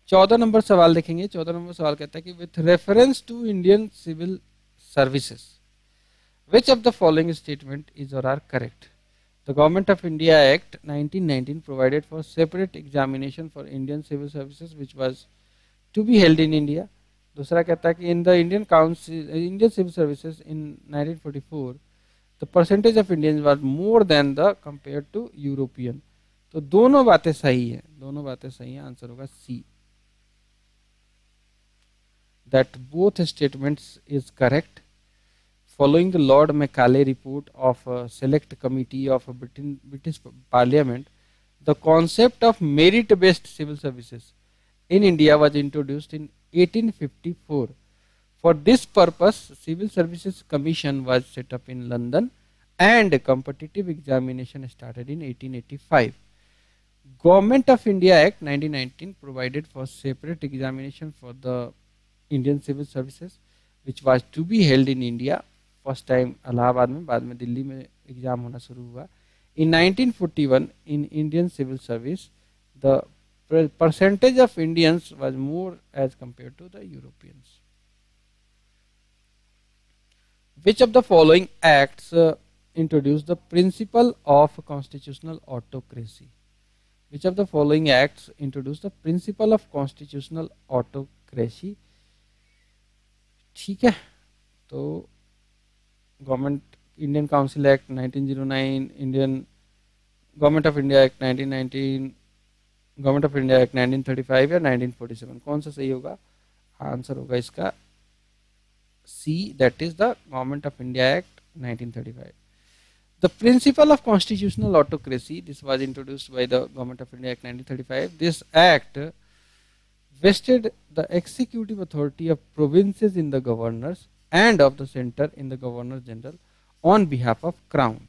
14 नंबर सवाल देखेंगे। 14 नंबर सवाल कहता है कि with reference to Indian civil services, which of the following statement is or are correct? The Government of India Act 1919 provided for separate examination for Indian civil services which was to be held in India. दूसरा कहता है कि in the Indian civil services in 1944 the percentage of Indians was more than the compared to European. तो दोनों बातें सही है, दोनों बातें सही है, आंसर होगा C, that both statements is correct. Following the Lord Macaulay report of a select committee of a British Parliament, the concept of merit-based civil services in India was introduced in 1854. For this purpose, Civil Services Commission was set up in London and competitive examination started in 1885. Government of India Act 1919 provided for separate examination for the Indian civil services, which was to be held in India. First time Allahabad में, बाद में दिल्ली में exam होना शुरू हुआ. In 1941 in Indian civil service the percentage of Indians was more as compare to the Europeans. Which of the following acts introduce the principle of constitutional autocracy. Which of the following acts introduce the principle of constitutional autocracy. ठीक है, तो government Indian council act 1909, Indian government of India act 1919, government of India act 1935 या 1947, कौन सा सही होगा? Answer होगा इसका C, that is the government of India act 1935. The principle of constitutional autocracy, this was introduced by the government of India act 1935. This act vested the executive authority of provinces in the governors and of the center in the governor general on behalf of crown.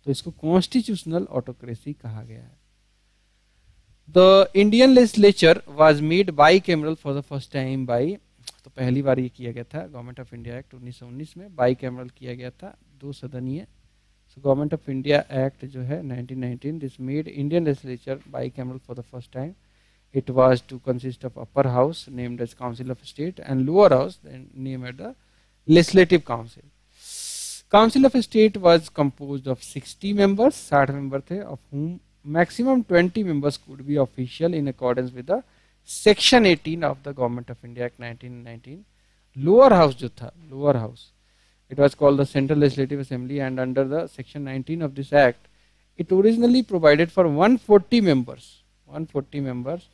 तो इसको constitutional autocracy कहा गया है. The Indian legislature was made by cameral for the first time by, तो पहली बार ये किया गया था गवर्नमेंट ऑफ इंडिया एक्ट 1919 में, बाई कैमरल किया गया था, दो सदनीय. So government of India act जो है 1919, this made Indian legislature bicameral for the first time. It was to consist of upper house named as Council of State and lower house then named as the Legislative Council. Council of State was composed of 60 members, 60 members थे, of whom maximum 20 members could be official in accordance with the Section 18 of the Government of India Act 1919. Lower house जो था, lower house, it was called the Central Legislative Assembly, and under the Section 19 of this Act, it originally provided for 140 members, 140 members.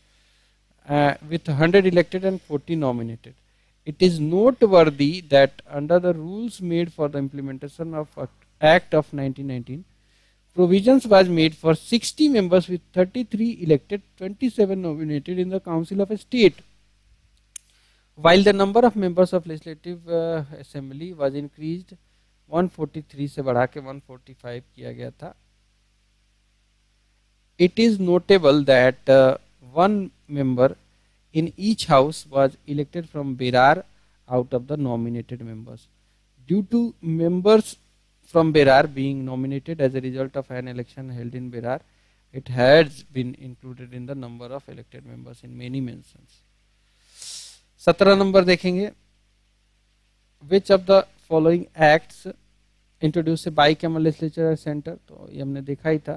With 100 elected and 40 nominated. It is noteworthy that under the rules made for the implementation of Act of 1919, provisions was made for 60 members with 33 elected, 27 nominated in the Council of State, while the number of members of Legislative Assembly was increased 143 से बढ़ा के 145 किया गया था. It is notable that one member in each house was elected from Berar out of the nominated members. Due to members from Berar being nominated as a result of an election held in Berar, it has been included in the number of elected members in many mentions. 17 number देखेंगे. Which of the following acts introduced a bicameral legislature center? तो ये हमने देखा ही था.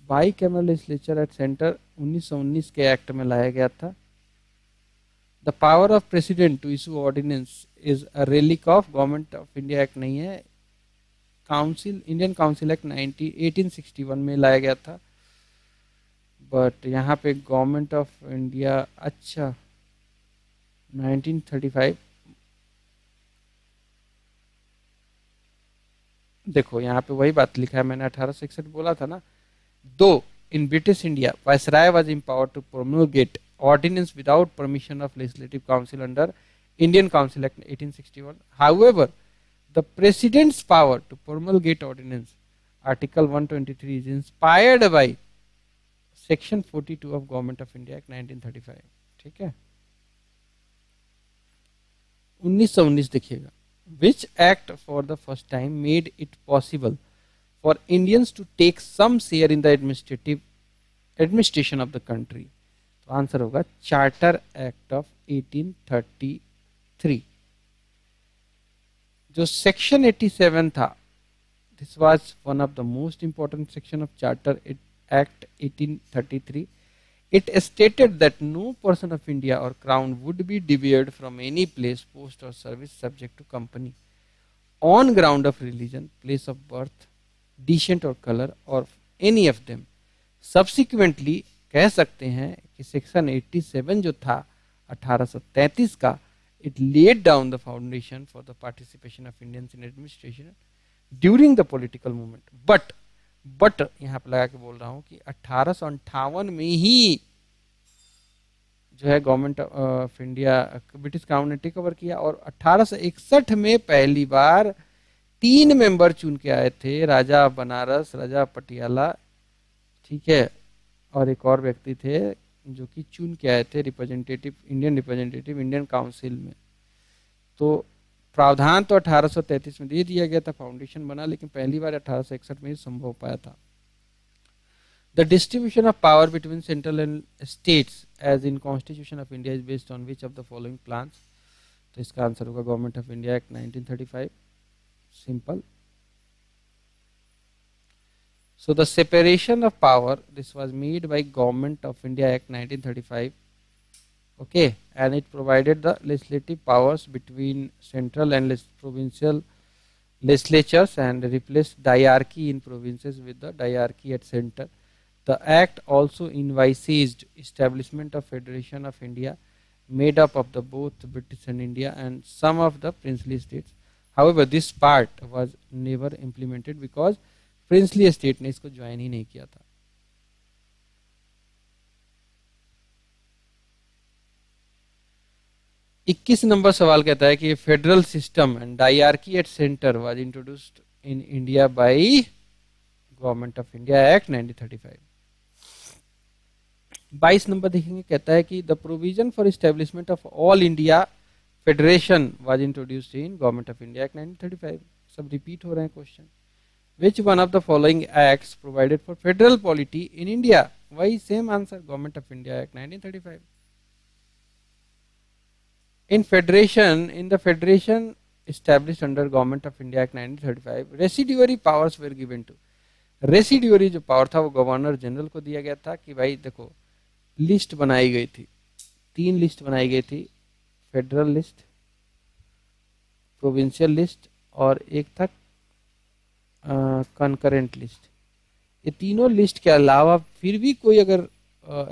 Bicameral legislature at centre 1919 के act में लाया गया था. The power of president to issue ordinance is a relic of government of India act नहीं है, काउंसिल इंडियन काउंसिल एक्ट 1861 में लाया गया था. बट यहाँ पे गवर्नमेंट ऑफ इंडिया, अच्छा 1935, देखो यहाँ पे वही बात लिखा है, मैंने 1861 बोला था ना. Though in British India, Viceroy was empowered to promulgate ordinance without permission of Legislative Council under Indian Council Act 1861. However, the President's power to promulgate ordinance, Article 123, is inspired by Section 42 of Government of India Act 1935. ठीक है. 1919 देखिएगा. Which act for the first time made it possible for Indians to take some share in the administration of the country? तो answer होगा charter act of 1833. जो section 87 था, this was one of the most important section of charter act 1833. It stated that no person of India or crown would be debarred from any place, post or service subject to company on ground of religion, place of birth, descent or color, or any of them. Subsequently कह सकते हैं कि section 87 जो था 1833 का, it laid down the foundation for the participation of Indians in administration during the political movement. But यहाँ पे लगा के बोल रहा हूँ कि 1858 में ही जो है government of India British crown ने टेक ओवर किया, और 1861 में पहली बार 3 मेंबर चुन के आए थे, राजा बनारस, राजा पटियाला, ठीक है, और एक और व्यक्ति थे जो कि चुन के आए थे रिप्रेजेंटेटिव इंडियन काउंसिल में। तो प्रावधान तो 1833 में दे दिया गया था, फाउंडेशन बना, लेकिन पहली बार 1861 में ही संभव हो पाया था। The distribution of power between central and states as in Constitution of India is based on which of the following plans? तो इसका आंसर होगा government of India act 1935, simple. So the separation of power, this was made by Government of India Act 1935, okay, and it provided the legislative powers between central and provincial legislatures and replaced diarchy in provinces with the diarchy at center. The act also envisaged establishment of Federation of India made up of the both British and India and some of the princely states. However, this part was never implemented because princely state ने इसको join ही नहीं किया था। इक्कीस number सवाल कहता है कि federal system and dyarchy at centre was introduced in India by government of India act 1935। 22 number देखेंगे, कहता है कि the provision for establishment of all India federation was introduced in government of India act 1935। सब repeat हो रहे हैं question. Which one of the following acts provided for federal polity in India? वही same answer, government of India act 1935। in the federation established under government of India Act 1935, residuary powers were given to, residuary जो power था वो governor general को दिया गया था कि भाई देखो, लिस्ट बनाई गई थी, 3 लिस्ट बनाई गई थी, फेडरल लिस्ट, प्रोविंशियल लिस्ट और एक था कंकरेंट लिस्ट। ये तीनों लिस्ट के अलावा फिर भी कोई अगर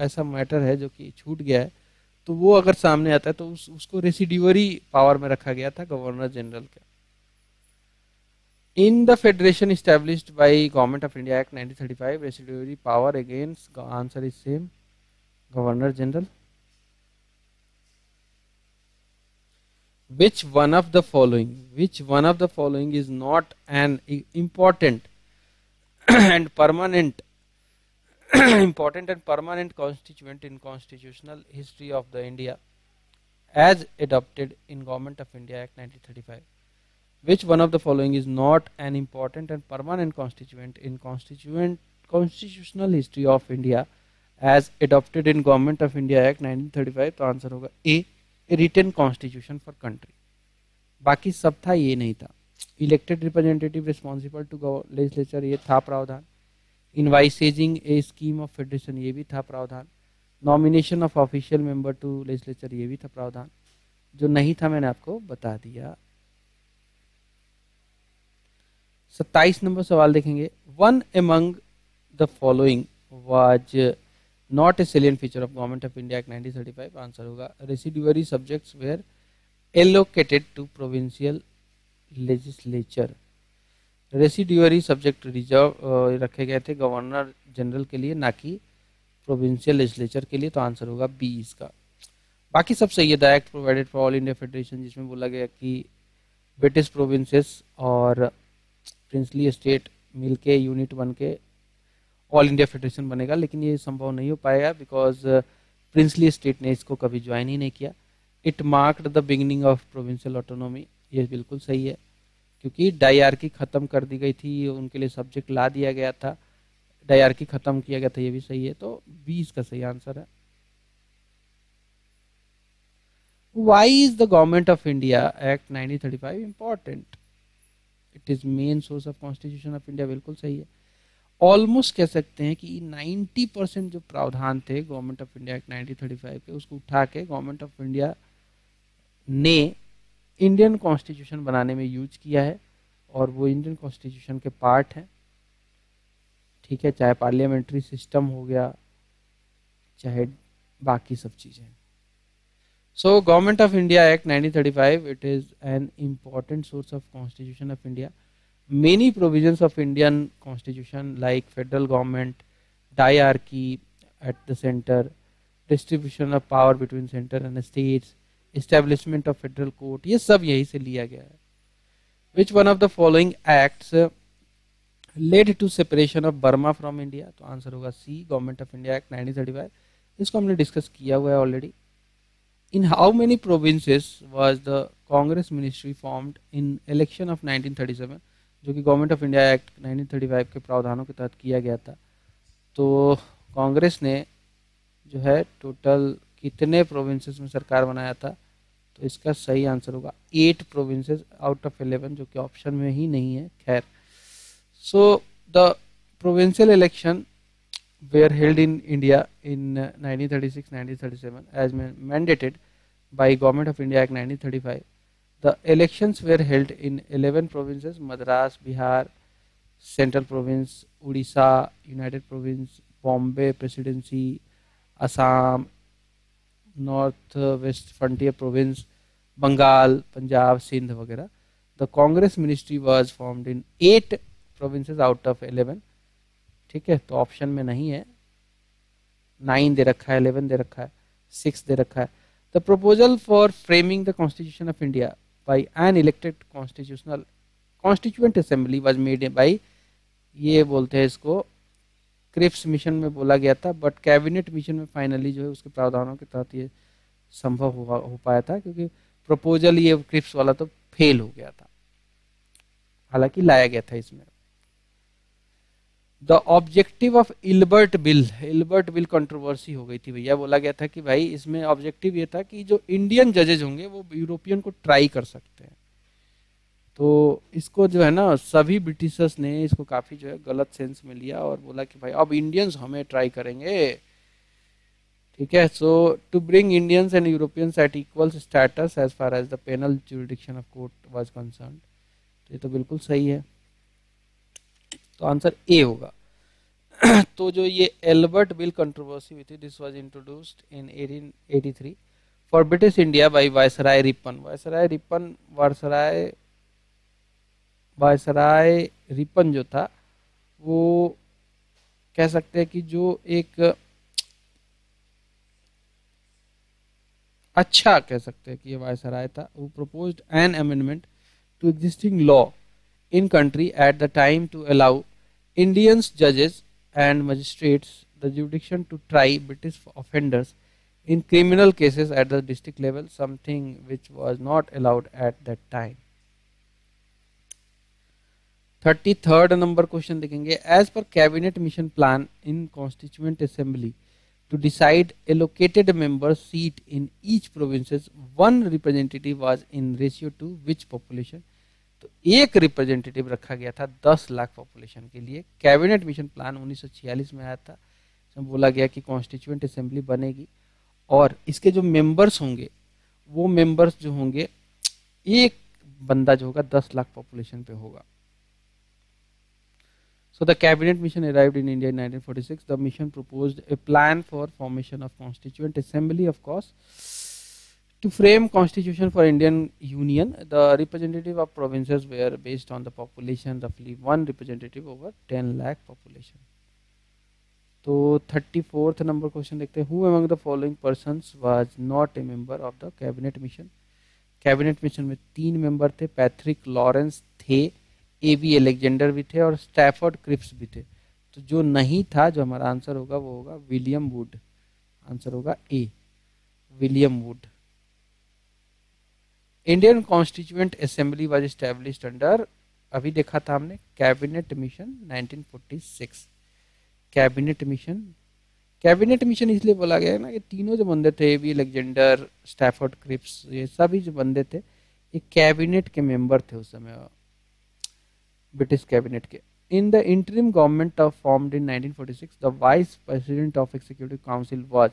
ऐसा मैटर है जो कि छूट गया है तो वो अगर सामने आता है तो उसको रेसिड्यूरी पावर में रखा गया था गवर्नर जनरल का। In the federation established by Government of India Act 1935, residuary power against, answer is same, Governor General. Which one of the following is not an important and permanent constituent in constitutional history of the India as adopted in Government of India Act 1935? Which one of the following is not an important and permanent constituent in constitutional history of India as adopted in Government of India Act 1935? तो answer होगा ए, written constitution for country। बाकी सब था, ये नहीं था। Elected representative responsible to legislature, ये था प्रावधान। Envisaging a scheme of federation, ये भी था प्रावधान। Nomination of official member to legislature, ये भी था प्रावधान। जो नहीं था मैंने आपको बता दिया। 27 नंबर सवाल देखेंगे, one among the following was not a salient feature of government of India act 1935। Answer होगा residuary subjects were allocated to provincial legislature. Residuary subject reserve रखे गए थे गवर्नर जनरल के लिए, ना कि प्रोविंशियल लेजिस्लेचर के लिए। तो आंसर होगा बी इसका। बाकी सब सही है। The act provided for all India federation, जिसमें बोला गया कि ब्रिटिश प्रोविंसेस और प्रिंसली स्टेट मिलके यूनिट बन के ऑल इंडिया फेडरेशन बनेगा, लेकिन ये संभव नहीं हो पाएगा बिकॉज प्रिंसली स्टेट ने इसको कभी ज्वाइन ही नहीं किया। It marked the beginning of provincial autonomy, ये बिल्कुल सही है, क्योंकि डायरकी खत्म कर दी गई थी, उनके लिए सब्जेक्ट ला दिया गया था, डायरकी खत्म किया गया था, ये भी सही है। तो 20 का सही आंसर है। Why is the government of India act 1935 important? It is main source of constitution of India, बिल्कुल सही है। ऑलमोस्ट कह सकते हैं कि 90% जो प्रावधान थे गवर्नमेंट ऑफ इंडिया एक्ट 1935 के, उसको उठा के गवर्नमेंट ऑफ इंडिया ने इंडियन कॉन्स्टिट्यूशन बनाने में यूज किया है, और वो इंडियन कॉन्स्टिट्यूशन के पार्ट हैं। ठीक है, चाहे पार्लियामेंट्री सिस्टम हो गया, चाहे बाकी सब चीज़ें। सो government of India act 1935, it is an important source of constitution of India. Many provisions of Indian constitution like federal government, diarchy at the center, distribution of power between center and states, establishment of federal court, ये सब यही से लिया गया है. Which one of the following acts led to separation of Burma from India? तो answer होगा सी, government of India act 1935. इसको हमने डिस्कस किया हुआ है already. In how many provinces was the Congress ministry formed in election of 1937? जो कि government of India act 1935 के प्रावधानों के तहत किया गया था. तो कांग्रेस ने जो है टोटल कितने प्रोविंसेस में सरकार बनाया था? तो इसका सही आंसर होगा 8 प्रोविंसेस आउट ऑफ 11, जो कि ऑप्शन में ही नहीं है. खैर, so the provincial election were held in India in 1936-1937 as mandated by Government of India Act 1935. The elections were held in 11 provinces: Madras, Bihar, Central Province, Odisha, United Province, Bombay Presidency, Assam, North West Frontier Province, Bengal, Punjab, Sindh वगैरह. The Congress ministry was formed in 8 provinces out of 11. ठीक है, तो option में नहीं है. 9 दे रखा है, 11 दे रखा है, 6 दे रखा है. The proposal for framing the constitution of India by an elected constitutional constituent assembly was made by, ये बोलते हैं इसको क्रिप्स मिशन में बोला गया था, बट कैबिनेट मिशन में फाइनली जो है उसके प्रावधानों के तहत ये संभव हो पाया था, क्योंकि प्रपोजल ये क्रिप्स वाला तो फेल हो गया था, हालांकि लाया गया था इसमें. The objective of Ilbert bill controversy हो गई थी भैया. बोला गया था कि भाई इसमें ऑब्जेक्टिव ये था कि जो इंडियन जजेज होंगे वो यूरोपियन को ट्राई कर सकते हैं. तो इसको जो है ना सभी ब्रिटिशर्स ने इसको काफ़ी जो है गलत सेंस में लिया और बोला कि भाई अब इंडियंस हमें ट्राई करेंगे. ठीक है, so to bring Indians and Europeans at equal status as far as the penal jurisdiction of court was concern. तो ये तो बिल्कुल सही है, तो आंसर ए होगा. तो जो ये एल्बर्ट बिल कंट्रोवर्सी हुई थी, this was introduced in 1883 for British India by viceroy Ripon जो था वो कह सकते हैं कि जो एक अच्छा कह सकते हैं कि ये वायसराय था, वो proposed an amendment to existing law in country at the time to allow Indians judges and magistrates the jurisdiction to try British offenders in criminal cases at the district level, something which was not allowed at that time. 33rd number question देखेंगे. As per cabinet mission plan in constituent assembly to decide allocated member seat in each provinces, one representative was in ratio to which population? तो एक representative रखा गया था 10 lakh population के लिए. Cabinet mission plan 1946 में आया था, इसमें बोला गया कि कॉन्स्टिट्यूएंट असेंबली बनेगी और इसके जो मेंबर्स होंगे वो मेंबर्स जो होंगे एक बंदा जो होगा 10 लाख पॉपुलेशन पे होगा. So the cabinet mission arrived in India in 1946. The mission proposed a plan for formation of constituent assembly, of course, to frame constitution for Indian Union. The representative of provinces were based on the population, roughly one representative over 10 lakh population. तो 34th number question देखते हैं. Who among the following persons was not a member of the cabinet mission? Cabinet mission में 3 member थे. Patrick Lawrence थे, AB. Alexander भी थे और Stafford Cripps भी थे. तो जो नहीं था, जो हमारा आंसर होगा वो होगा विलियम वुड. आंसर होगा A, William Wood. Indian constituent assembly was established under, अभी देखा था हमने, कैबिनेट मिशन 1946. कैबिनेट मिशन इसलिए बोला गया है ना कि तीनों जो बंदे थे, ए.बी. अलेक्जेंडर, स्टैफोर्ड क्रिप्स, ये सभी जो बंदे थे ये कैबिनेट के मेंबर थे उस समय, ब्रिटिश कैबिनेट के. In the interim government of formed in 1946, the vice president of executive council was,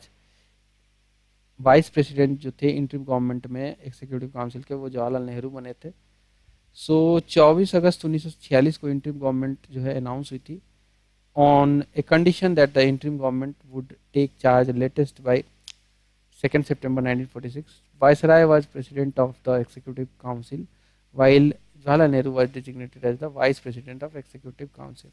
vice president जो थे इंटरिम गवर्नमेंट में एग्जीक्यूटिव काउंसिल के, वो जवाहरलाल नेहरू बने थे. सो 24 अगस्त 1946 को इंटरिम गवर्नमेंट जो है अनाउंस हुई थी on a condition that the interim government would take charge latest by 2nd September 1946. Viceroy was president of the Executive Council, while Jawaharlal Nehru was designated as the vice president of Executive Council.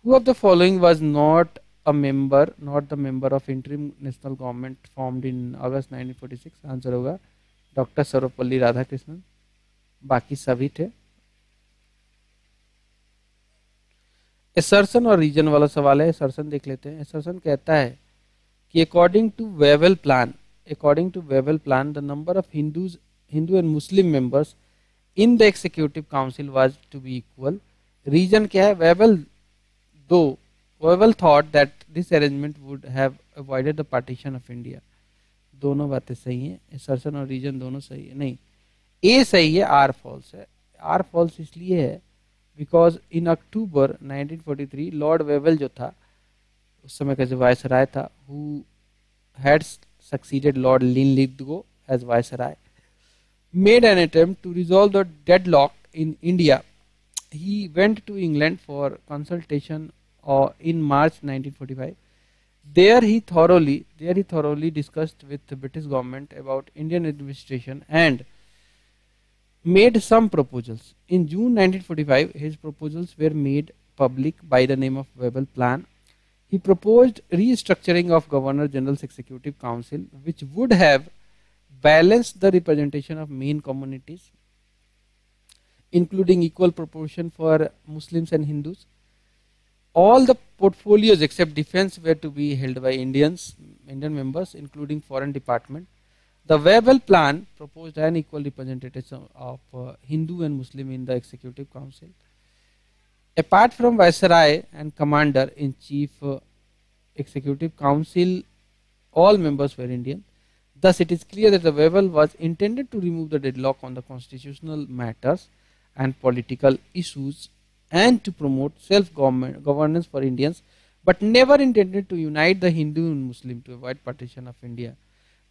Who of the following was not the member of interim national government formed in August 1946? Answer होगा doctor Sarvepalli Radhakrishnan, बाकी सभी थे। Assertion और reason वाला सवाल है, assertion देख लेते हैं। एसर्शन कहता है कि according to Wavell plan the number of Hindu and Muslim members in the executive council was to be equal. Reason क्या है? Wavell thought that this arrangement would have avoided the partition of India. दोनों बातें सही हैं, assertion और reason दोनों सही है। नहीं, ए सही है, आर फॉल्स है। आर फॉल्स इसलिए है because in October 1943 lord Wavell जो था उस समय का जो वायसराय था, who had succeeded lord Linlithgow as viceroy, made an attempt to resolve the deadlock in India. He went to England for consultation in March 1945. There he thoroughly discussed with the British government about Indian administration and made some proposals. In June 1945, his proposals were made public by the name of Wavell Plan. He proposed restructuring of Governor General's Executive Council, which would have balanced the representation of main communities, including equal proportion for Muslims and Hindus. All the portfolios except defense were to be held by Indian members, including foreign department. The Wavell Plan proposed an equal representation of Hindu and Muslim in the Executive Council. Apart from Viceroy and Commander-in-Chief Executive Council, all members were Indian. Thus, it is clear that the Wavell was intended to remove the deadlock on the constitutional matters and political issues and to promote self-governance for Indians, but never intended to unite the Hindu and Muslim to avoid partition of India.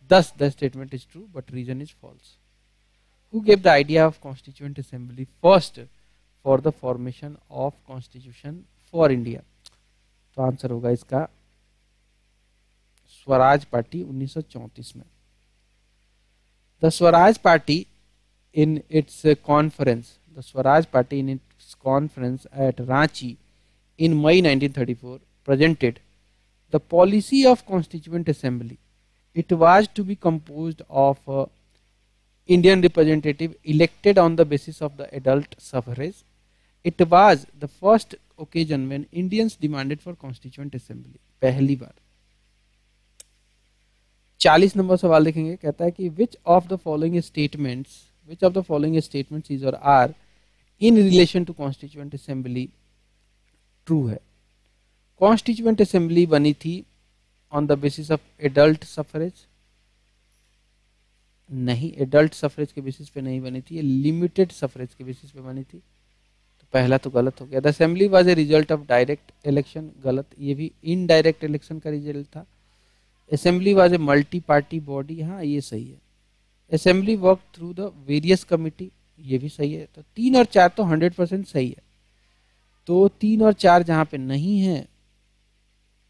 Thus, the statement is true, but reason is false. Who gave the idea of Constituent Assembly first for the formation of Constitution for India? तो answer होगा इसका Swaraj party 1934 में. The Swaraj Party in its conference at Ranchi in May 1934 presented the policy of Constituent Assembly. It was to be composed of Indian representative elected on the basis of the adult suffrage. It was the first occasion when Indians demanded for Constituent Assembly. पहली बार. 40 number सवाल देखेंगे. कहता है कि which of the following statements is or are in relation to Constituent Assembly true है. Constituent Assembly बनी थी on the basis of adult suffrage? नहीं, adult suffrage के बेसिस पे नहीं बनी थी, ये limited suffrage के बेसिस पे बनी थी. तो पहला तो गलत हो गया. The assembly was a result of direct election, गलत. ये भी indirect election का रिजल्ट था. Assembly was a multi-party body, हाँ ये सही है. Assembly worked through the various committee, ये भी सही है. तो 3 और 4 तो 100% सही है. तो 3 और 4 जहाँ पे नहीं है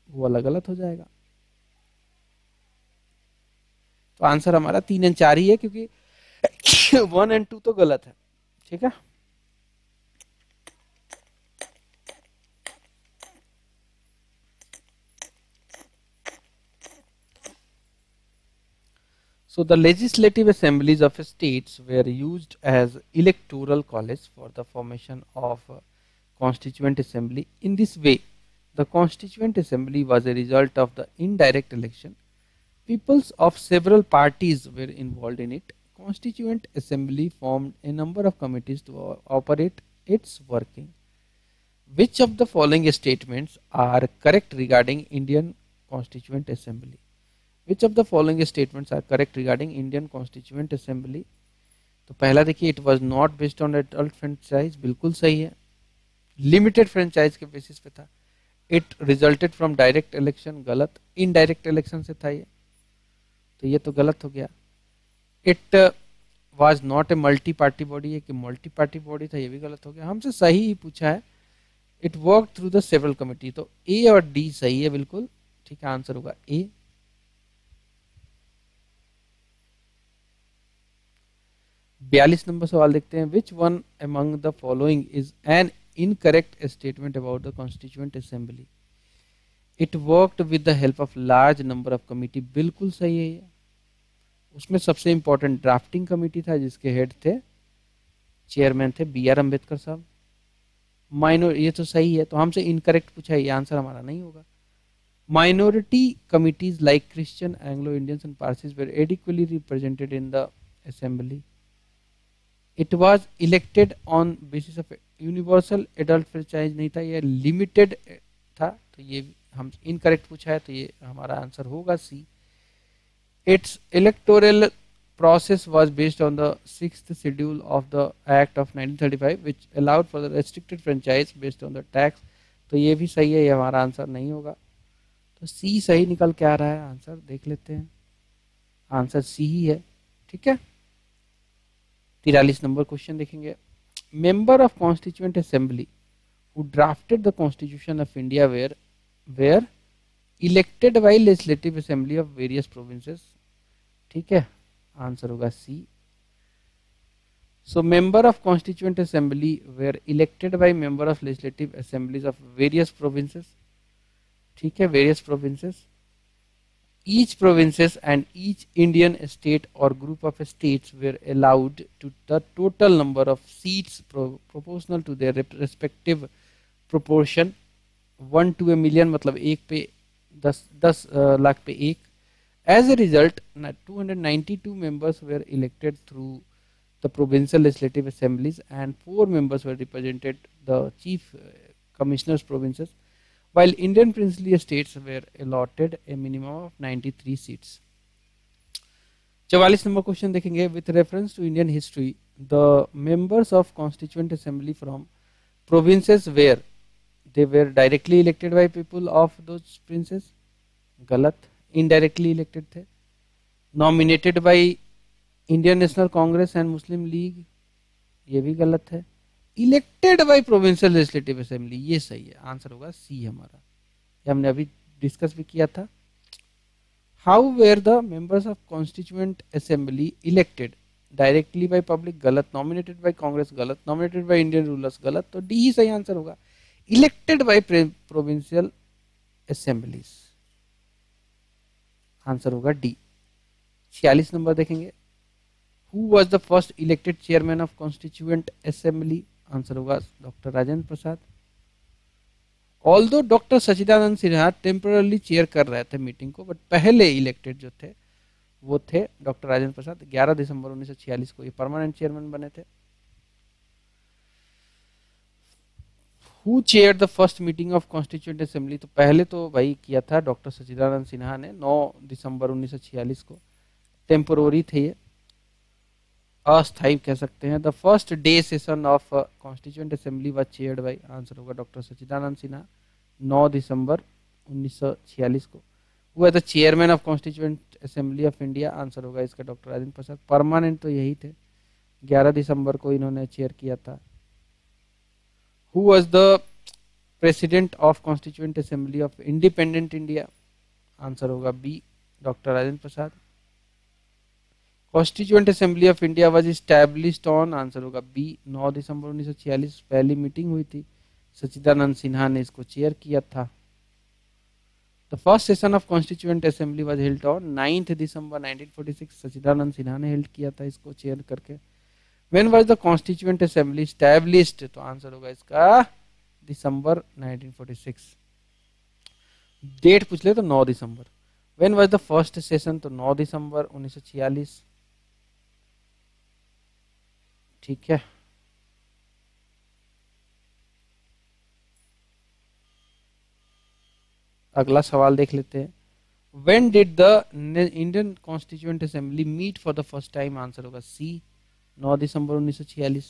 वो अलग गलत हो जाएगा. तो आंसर हमारा 3 और 4 ही है, क्योंकि 1 और 2 तो गलत है. ठीक है. So the legislative assemblies of states were used as electoral college for the formation of Constituent Assembly. In this way, the Constituent Assembly was a result of the indirect election. Peoples of several parties were involved in it. Constituent Assembly formed a number of committees to operate its working. Which of the following statements are correct regarding Indian Constituent Assembly? Which of the following statements are correct regarding Indian Constituent Assembly? तो पहला देखिए, it was not based on adult franchise, बिल्कुल सही है. Limited franchise के basis पे था. It resulted from direct election, गलत. Indirect election से था ये, तो ये तो गलत हो गया. It was not a multi party body, है कि multi party body था, ये भी गलत हो गया. हमसे सही ही पूछा है. It work through the several committee, तो ए और डी सही है बिल्कुल, ठीक है, आंसर होगा ए। 42 नंबर सवाल देखते हैं, which one among the following is an incorrect statement about the constituent assembly. It worked with the help of large number of committee, बिल्कुल सही है ये। उसमें सबसे इंपॉर्टेंट ड्राफ्टिंग कमेटी था जिसके हेड थे, चेयरमैन थे बी आर अम्बेडकर साहब। माइनॉर, ये तो सही है, तो हमसे इनकरेक्ट पूछा है, ये आंसर हमारा नहीं होगा। Minority committees like Christian, Anglo Indians and Parsis were adequately represented in the assembly. It was elected on basis of universal adult franchise, नहीं था, ये लिमिटेड था, तो ये हम इनकरेक्ट पूछा है, तो ये हमारा आंसर होगा सी। Its electoral process was based on the sixth schedule of the Act of 1935, which allowed for the restricted franchise based on the tax। तो ये भी सही है, ये हमारा आंसर नहीं होगा, तो सी सही निकल के आ रहा है। आंसर देख लेते हैं, आंसर सी ही है, ठीक है। 43 नंबर क्वेश्चन देखेंगे, member of constituent assembly who drafted the constitution of India were elected by legislative assembly of various provinces, ठीक है, आंसर होगा C. So member of constituent assembly were elected by member of legislative assemblies of various provinces, ठीक है, various provinces. Each provinces and each Indian state और group of states were allowed to the total number of seats proportional to their respective proportion 1 to a million, मतलब एक पे 10 लाख पे एक। As a result, 292 members were elected through the provincial legislative assemblies and 4 members were represented the chief commissioners provinces, while Indian princely states were allotted a minimum of 93 seats। 44 number question देखेंगे, with reference to Indian history, the members of constituent assembly from provinces where they were directly elected by people of those princes, गलत, indirectly elected थे। Nominated by Indian national Congress and Muslim league, ये भी गलत है। Elected by provincial legislative assembly, ये सही है, answer होगा सी हमारा, ये हमने अभी डिस्कस भी किया था। How were the members of constituent assembly elected, directly by public, गलत। नॉमिनेटेड बाय कांग्रेस, गलत। नॉमिनेटेड बाय इंडियन रूलर्स, गलत। तो डी ही सही आंसर होगा, elected by provincial assemblies, answer होगा डी। 46 नंबर देखेंगे, who was the first elected chairman of constituent assembly, answer होगा doctor Rajendra प्रसाद। Although doctor सच्चिदानंद Sinha temporarily chair कर रहे थे मीटिंग को, बट पहले इलेक्टेड जो थे वो थे डॉक्टर राजेंद्र प्रसाद। 11 दिसंबर 1946 को ये परमानेंट चेयरमैन बने थे। Who chair the first meeting of constituent assembly, तो पहले तो भाई किया था डॉक्टर सच्चिदानंद सिन्हा ने 9 दिसंबर 1946 को। टेम्पोररी थे ये, अस्थायी कह सकते हैं। The first day session of constituent assembly was chaired by, answer होगा डॉक्टर सच्चिदानंद सिन्हा, 9 दिसंबर 1946 को। वो है the chairman of constituent assembly of India, answer होगा इसका डॉक्टर राजेंद्र प्रसाद। परमानेंट तो यही थे, 11 दिसंबर को इन्होंने चेयर किया था। Who was the president of Constituent Assembly of Independent India, answer होगा B, doctor Rajendra Prasad. Constituent Assembly of India was established on, answer होगा बी, 9 दिसंबर 1946 पहली मीटिंग हुई थी, सच्चिदानंद सिन्हा ने इसको चेयर किया था। The first session of Constituent Assembly was held on 9th December 1946, सच्चिदानंद सिन्हा ने हेल्ड किया था इसको चेयर करके। When was the Constituent Assembly established, तो आंसर होगा इसका दिसंबर 1946। डेट पूछ ले तो 9 दिसंबर। When was the first session, तो 9 दिसंबर 1946, ठीक है। अगला सवाल देख लेते हैं, When did the Indian Constituent Assembly meet for the first time, answer होगा सी, 9 दिसंबर 1946।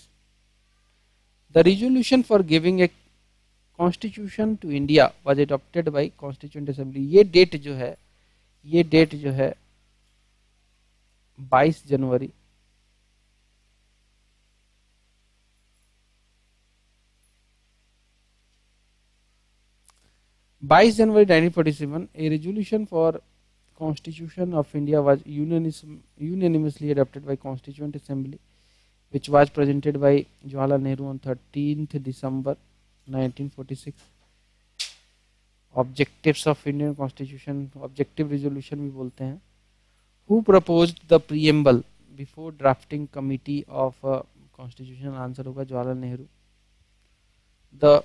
The resolution for giving a constitution to India was adopted by constituent assembly, ये डेट जो है, ये डेट जो है 22 जनवरी 22 जनवरी 1947, a resolution for Constitution of India was unanimously adopted by Constituent Assembly, which was presented by Jawaharlal Nehru on 13th December 1946. Objectives of Indian Constitution, objective resolution भी बोलते हैं. Who proposed the preamble before drafting committee of Constitution? Answer होगा Jawaharlal Nehru. The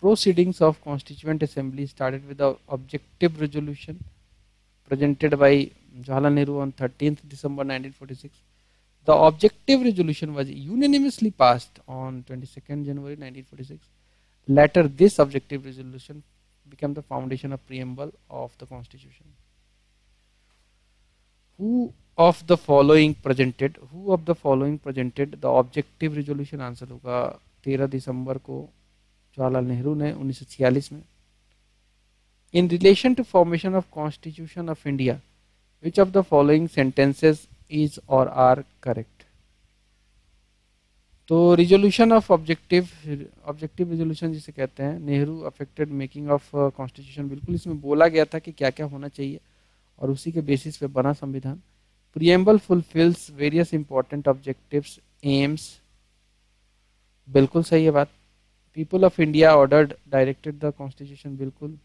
proceedings of Constituent Assembly started with the objective resolution presented by Jawaharlal Nehru on 13th December 1946. The objective resolution was unanimously passed on 22nd January 1946. Later, this objective resolution became the foundation of preamble of the Constitution. Who of the following presented the objective resolution? Answer होगा 13 दिसंबर को जवाहरलाल नेहरू ने 1946 में. In relation to formation of Constitution of India, which of the following sentences is or are correct? तो resolution of objective resolution जिसे कहते हैं, Nehru affected making of constitution, बिल्कुल इसमें बोला गया था कि क्या क्या होना चाहिए और उसी के बेसिस पे बना संविधान. Preamble fulfils various important objectives aims, बिल्कुल सही है बात. People of India ordered directed the constitution, बिल्कुल.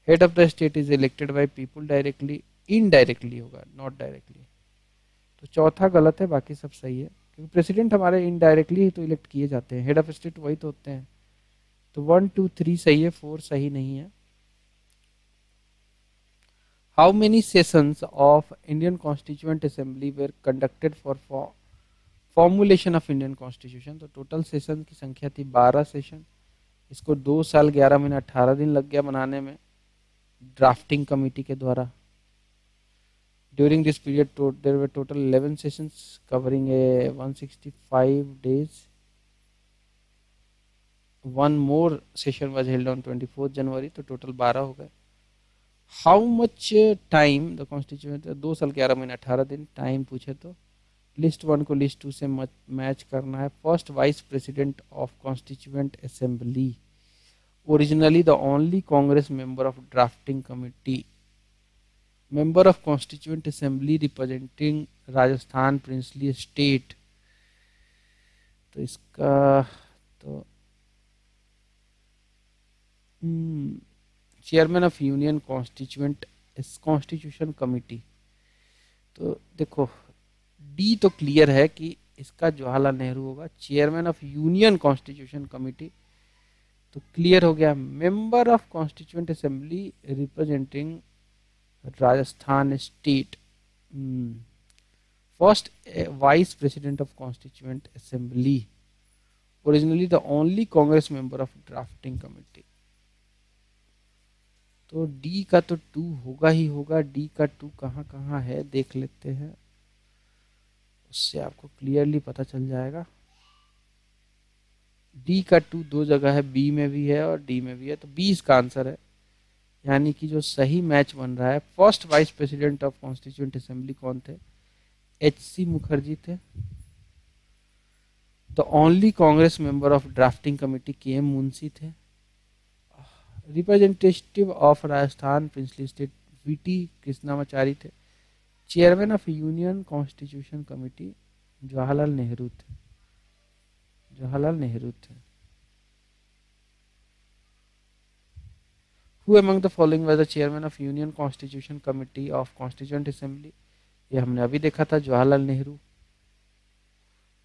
Head of the state is elected by people directly, indirectly होगा, नॉट डायरेक्टली. तो चौथा गलत है, बाकी सब सही है, क्योंकि प्रेसिडेंट हमारे इनडायरेक्टली ही तो इलेक्ट किए जाते हैं, हेड ऑफ स्टेट वही तो होते हैं. तो 1 2 3 सही है, 4 सही नहीं है. How many sessions of Indian constituent assembly were conducted for formulation of Indian constitution? तो टोटल सेशन की संख्या थी 12 सेशन. इसको 2 साल 11 महीने 18 दिन लग गया बनाने में ड्राफ्टिंग कमेटी के द्वारा. During this period, there were total 11 sessions covering 165 days. One more session was held on 24th January, तो total 12 हो गए. How much time the constituent? 2 साल 11 महीने 18 दिन टाइम पूछे तो लिस्ट 1 को लिस्ट 2 से मैच करना है. First vice president of constituent assembly, originally the only Congress member of drafting committee, member of constituent assembly representing Rajasthan princely state. तो इसका तो chairman of union constitution committee. तो देखो डी तो क्लियर है कि इसका जवाहरलाल नेहरू होगा. Chairman of union constitution committee तो क्लियर हो गया. Member of constituent assembly representing Rajasthan state, first vice president of constituent assembly, originally the only Congress member of drafting committee. तो डी का तो 2 होगा ही होगा. डी का 2 कहाँ कहाँ है देख लेते हैं, उससे आपको क्लियरली पता चल जाएगा. डी का 2 2 जगह है, बी में भी है और डी में भी है. तो बी इसका आंसर है, यानी कि जो सही मैच बन रहा है. First vice president of constituent assembly कौन थे? एच.सी. मुखर्जी थे. The only Congress member of drafting committee K M. Munshi थे. Representative of Rajasthan princely state V T. Krishnamachari थे. Chairman of union constitution committee Jawaharlal Nehru थे. Who among the following was the chairman of Union Constitution Committee of Constituent Assembly? ये हमने अभी देखा था, जवाहरलाल नेहरू.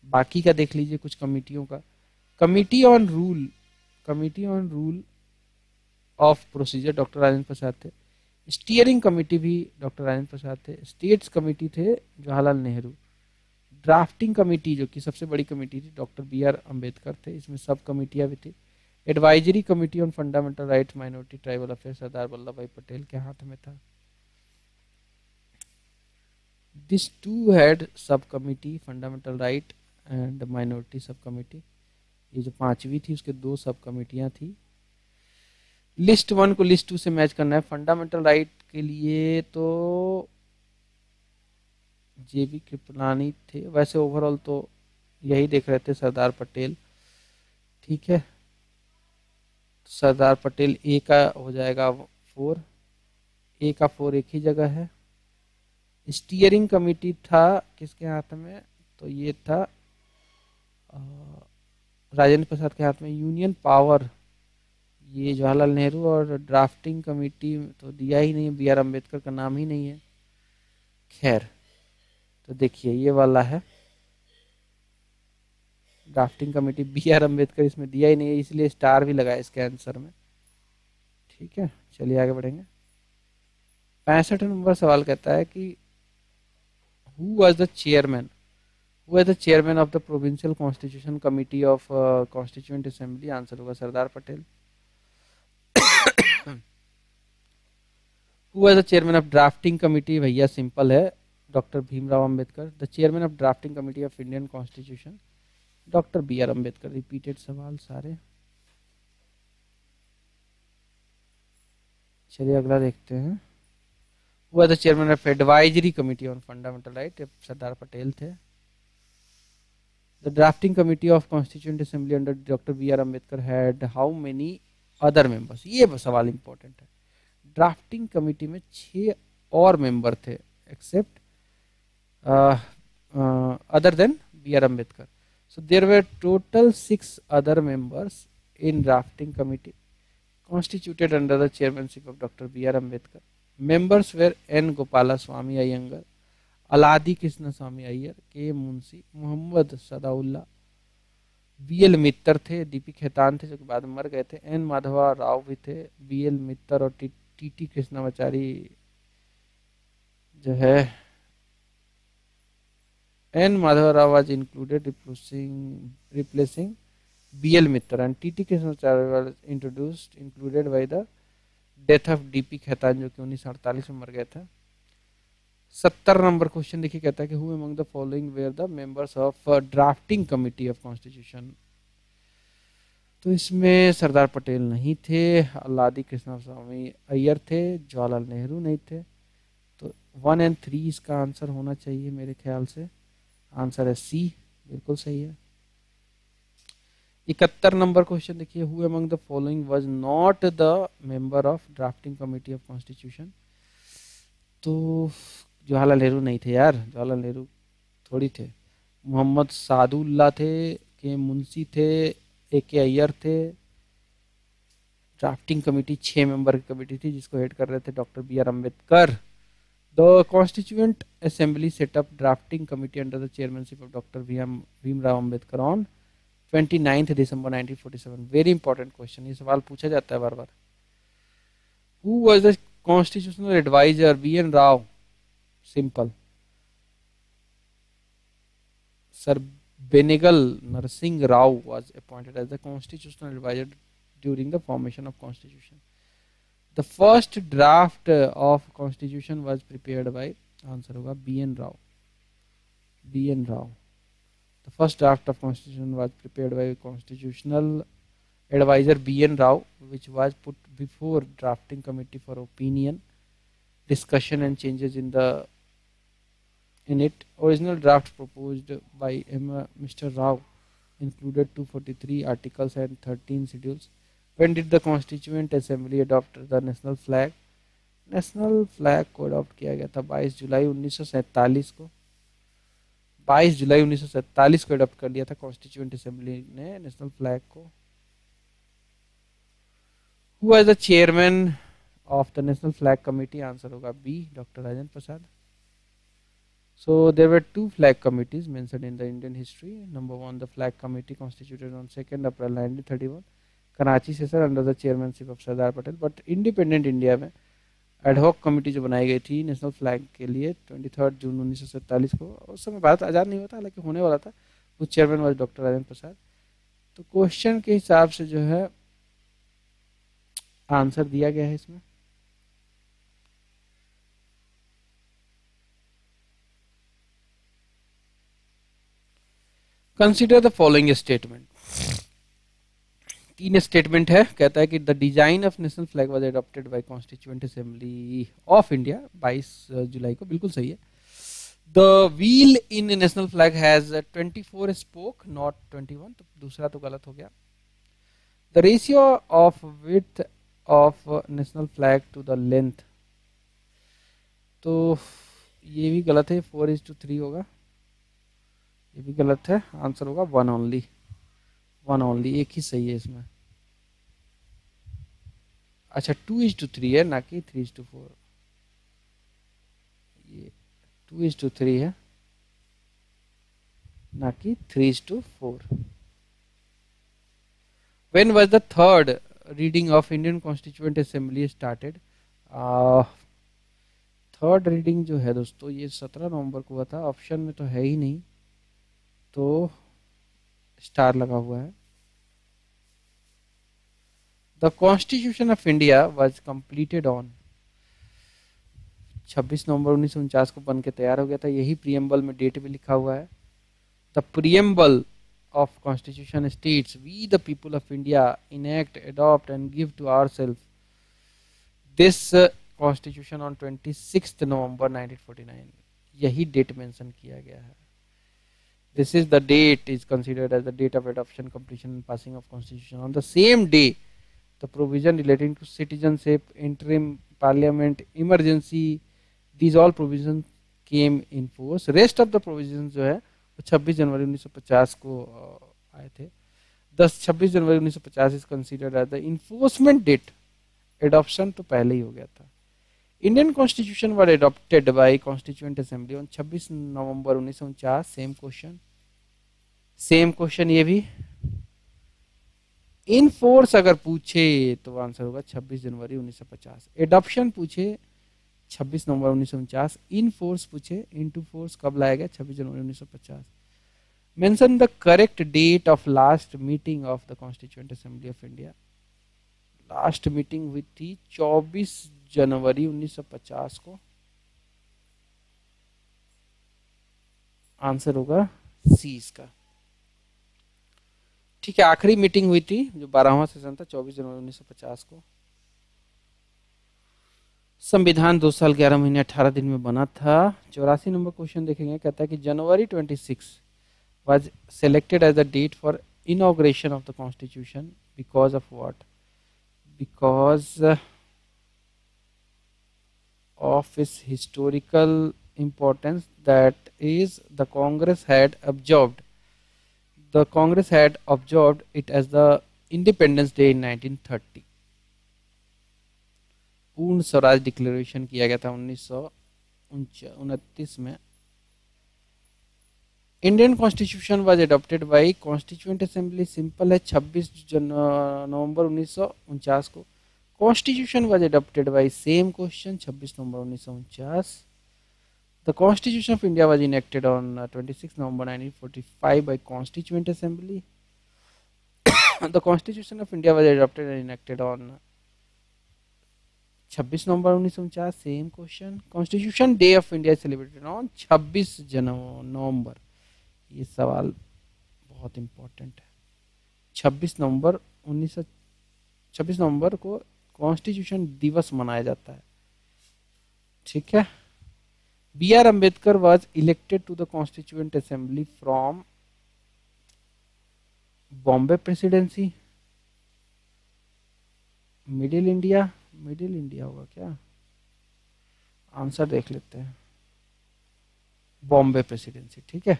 बाकी का देख लीजिए कुछ कमिटियों का. Committee on rule of procedure doctor Rajendra Prasad थे. स्टीयरिंग कमिटी भी डॉक्टर राजेंद्र प्रसाद थे. स्टेट्स कमिटी थे जवाहरलाल नेहरू. ड्राफ्टिंग कमेटी जो कि सबसे बड़ी कमेटी थी डॉक्टर बी.आर. अम्बेडकर थे. इसमें सब कमेटियां भी थी. Advisory committee on fundamental rights minority tribal affair Sardar Vallabhbhai Patel के हाथ में था. This 2 head sub committee, fundamental right and minority sub committee. ये जो 5वीं थी उसके 2 सब कमिटियां थी. लिस्ट 1 को लिस्ट 2 से मैच करना है. फंडामेंटल राइट के लिए तो जे.बी. कृपलानी थे. वैसे ओवरऑल तो यही देख रहे थे, सरदार पटेल. ठीक है, सरदार पटेल ए का हो जाएगा 4, ए का 4 एक ही जगह है। स्टीयरिंग कमेटी था किसके हाथ में, तो ये था अ, राजेंद्र प्रसाद के हाथ में। यूनियन पावर ये जवाहरलाल नेहरू, और ड्राफ्टिंग कमेटी तो दिया ही नहीं, बी आर अम्बेडकर का नाम ही नहीं है। खैर, तो देखिए ये वाला है drafting committee, B R Ambedkar इसमें दिया ही नहीं है, इसलिए स्टार भी लगाया इसके आंसर में। ठीक है, चलिए आगे बढ़ेंगे। 65 नंबर सवाल कहता है कि who was the chairman of the provincial constitution committee of constituent assembly. Answer होगा Sardar Patel. Who was the chairman of drafting committee, भैया सिंपल है, doctor Bhimrao Ambedkar. The chairman of drafting committee of Indian constitution, doctor B R Ambedkar. Repeated सवाल सारे। चलिए अगला देखते हैं। Who the chairman of advisory committee on fundamental right, Sardar Patel थे। The drafting committee of constituent assembly under doctor B R Ambedkar had how many other members, ये सवाल important है। ड्राफ्टिंग कमिटी में 6 और मेंबर थे except other than B R Ambedkar. So there were total 6 other members in drafting committee constituted under the chairmanship of Dr. B.R. Ambedkar. Members were N. Gopalaswamy Iyengar, Aladi Krishna Swamy Iyer, K. Munshi, Muhammad Sadaullah, B.L. मित्तर थे, D.P. Khetan थे जो कि बाद में मर गए थे, N. Madhava Rao भी थे, B.L. मित्तर और T.T. कृष्णामाचारी जो है N. Madhava Rao was included replacing B.L. Mitra, and T.T. Krishnamacharya was included by the death of D.P. Khetan जो कि 1948 में मर गया था। 70 नंबर क्वेश्चन देखिए, कहता है कि who among the following were the members of drafting committee of constitution. तो इसमें सरदार पटेल नहीं थे, अल्लादी कृष्ण स्वामी अय्यर थे, जवाहरलाल नेहरू नहीं थे। तो 1 और 3 इसका आंसर होना चाहिए मेरे ख्याल से। आंसर है सी, बिल्कुल सही है। 71 नंबर क्वेश्चन देखिए, who among the following was not the member of drafting committee of constitution. तो जवाहरलाल नेहरू नहीं थे यार, जवाहरलाल नेहरू थोड़ी थे। मोहम्मद सादुल्ला थे, के मुंशी थे, ए के अय्यर थे। ड्राफ्टिंग कमेटी 6 मेंबर की कमेटी थी जिसको हेड कर रहे थे doctor B R Ambedkar. The Constituent Assembly set up drafting committee under the chairmanship of Dr. Bhimrao Ambedkar on 29th December 1947. Very important question. ये सवाल पूछा जाता है बार बार। Who was the constitutional advisor? B.N. Rao. Simple. Sir Benegal Narsingh Rao was appointed as the constitutional advisor during the formation of constitution. The first draft of constitution was prepared by, answer होगा B.N. Rao. B.N. Rao. The first draft of constitution was prepared by constitutional advisor B.N. Rao, which was put before drafting committee for opinion, discussion and changes in it. Original draft proposed by Mr. Rao included 243 articles and 13 schedules. When did the Constituent Assembly adopt the national flag? National flag को adopt किया गया था 22 जुलाई 1947 को। 22 जुलाई 1947 को adopt कर लिया था constituent assembly ने नेशनल फ्लैग को। Who was the chairman of the national flag committee? Answer होगा B, doctor Rajendra Prasad. So there were 2 flag committees mentioned in the Indian history. Number 1, the flag committee constituted on 2nd April 1931, Karachi से sir under the chairmanship of Sardar Patel. But independent India में ad hoc committee जो बनाई गई थी national flag के लिए 23 जून 1947 को, उस समय भारत आज़ाद नहीं हुआ था हालांकि होने वाला था, उस चेयरमैन वाज डॉक्टर राजेंद्र प्रसाद। तो क्वेश्चन के हिसाब से जो है आंसर दिया गया है इसमें। Consider the following statement. 3 statement है, कहता है कि the design of national flag was adopted by constituent assembly of India 22 जुलाई को, बिल्कुल सही है। The wheel in national flag has 24 spoke not 21, तो दूसरा तो गलत हो गया। The ratio of width of national flag to the length, तो ये भी गलत है, 4:3 होगा, ये भी गलत है, आंसर होगा 1 ओनली, 1 ओनली, एक ही सही है इसमें। अच्छा 2:3 है ना कि 3:4, ये 2:3 है ना कि 3:4। When was the third reading of Indian Constituent Assembly started? Third reading जो है दोस्तों ये 17 नवंबर को हुआ था, ऑप्शन में तो है ही नहीं, तो स्टार लगा हुआ है। The constitution of India was completed on, 26 नवंबर 1949 को बन के तैयार हो गया था, यही प्रियम्बल में डेट भी लिखा हुआ है। The preamble of constitution states, we the people of India enact, adopt and give to ourselves this constitution on 26th November 1949, यही डेट मेंशन किया गया है। This is the date is considered as the date of adoption, completion and passing of constitution. On the same day the provision relating to citizenship, interim parliament, emergency, these all provisions came in force. Rest of the provisions जो है 26 जनवरी 1950 को आए थे। 26 जनवरी 1950 is considered as the enforcement date, adoption तो पहले ही हो गया था। Indian constitution was adopted by constituent assembly on 26 November 1949, same question ये भी। इन फोर्स अगर पूछे तो आंसर होगा 26 जनवरी 1950, एडॉप्शन पूछे 26 नवंबर 1949, इन फोर्स पूछे, इनटू फोर्स कब लाया गया 26 जनवरी 1950। Mention the correct date of last meeting of the constituent assembly of India, last meeting हुई थी 24 जनवरी 1950 को, आंसर होगा सी इसका। ठीक है, आखिरी मीटिंग हुई थी जो 12वां सेशन था 24 जनवरी 1950 को। संविधान 2 साल 11 महीने 18 दिन में बना था। 84 नंबर क्वेश्चन देखेंगे, कहता है कि जनवरी 26 was selected as the date for inauguration of the constitution because of what? Because of its historical importance, that is the Congress had absorbed it as the Independence Day in 1930। पूर्ण Swaraj declaration किया गया था 1929 में। Indian constitution was adopted by constituent assembly, simple है, 26 नवंबर 1949 को। Constitution was adopted by, same question, 26 November 1949। The constitution of India was enacted on 26 November 1945 by constituent assembly. The constitution of India was adopted and enacted on 26 November 1949, same question. Constitution day of India celebrated on 26 November, ये सवाल बहुत important है। 26 नवंबर को constitution दिवस मनाया जाता है, ठीक है। B R Ambedkar was elected to the constituent assembly from Bombay presidency, middle India होगा क्या, आंसर देख लेते हैं, बॉम्बे प्रेसिडेंसी, ठीक है।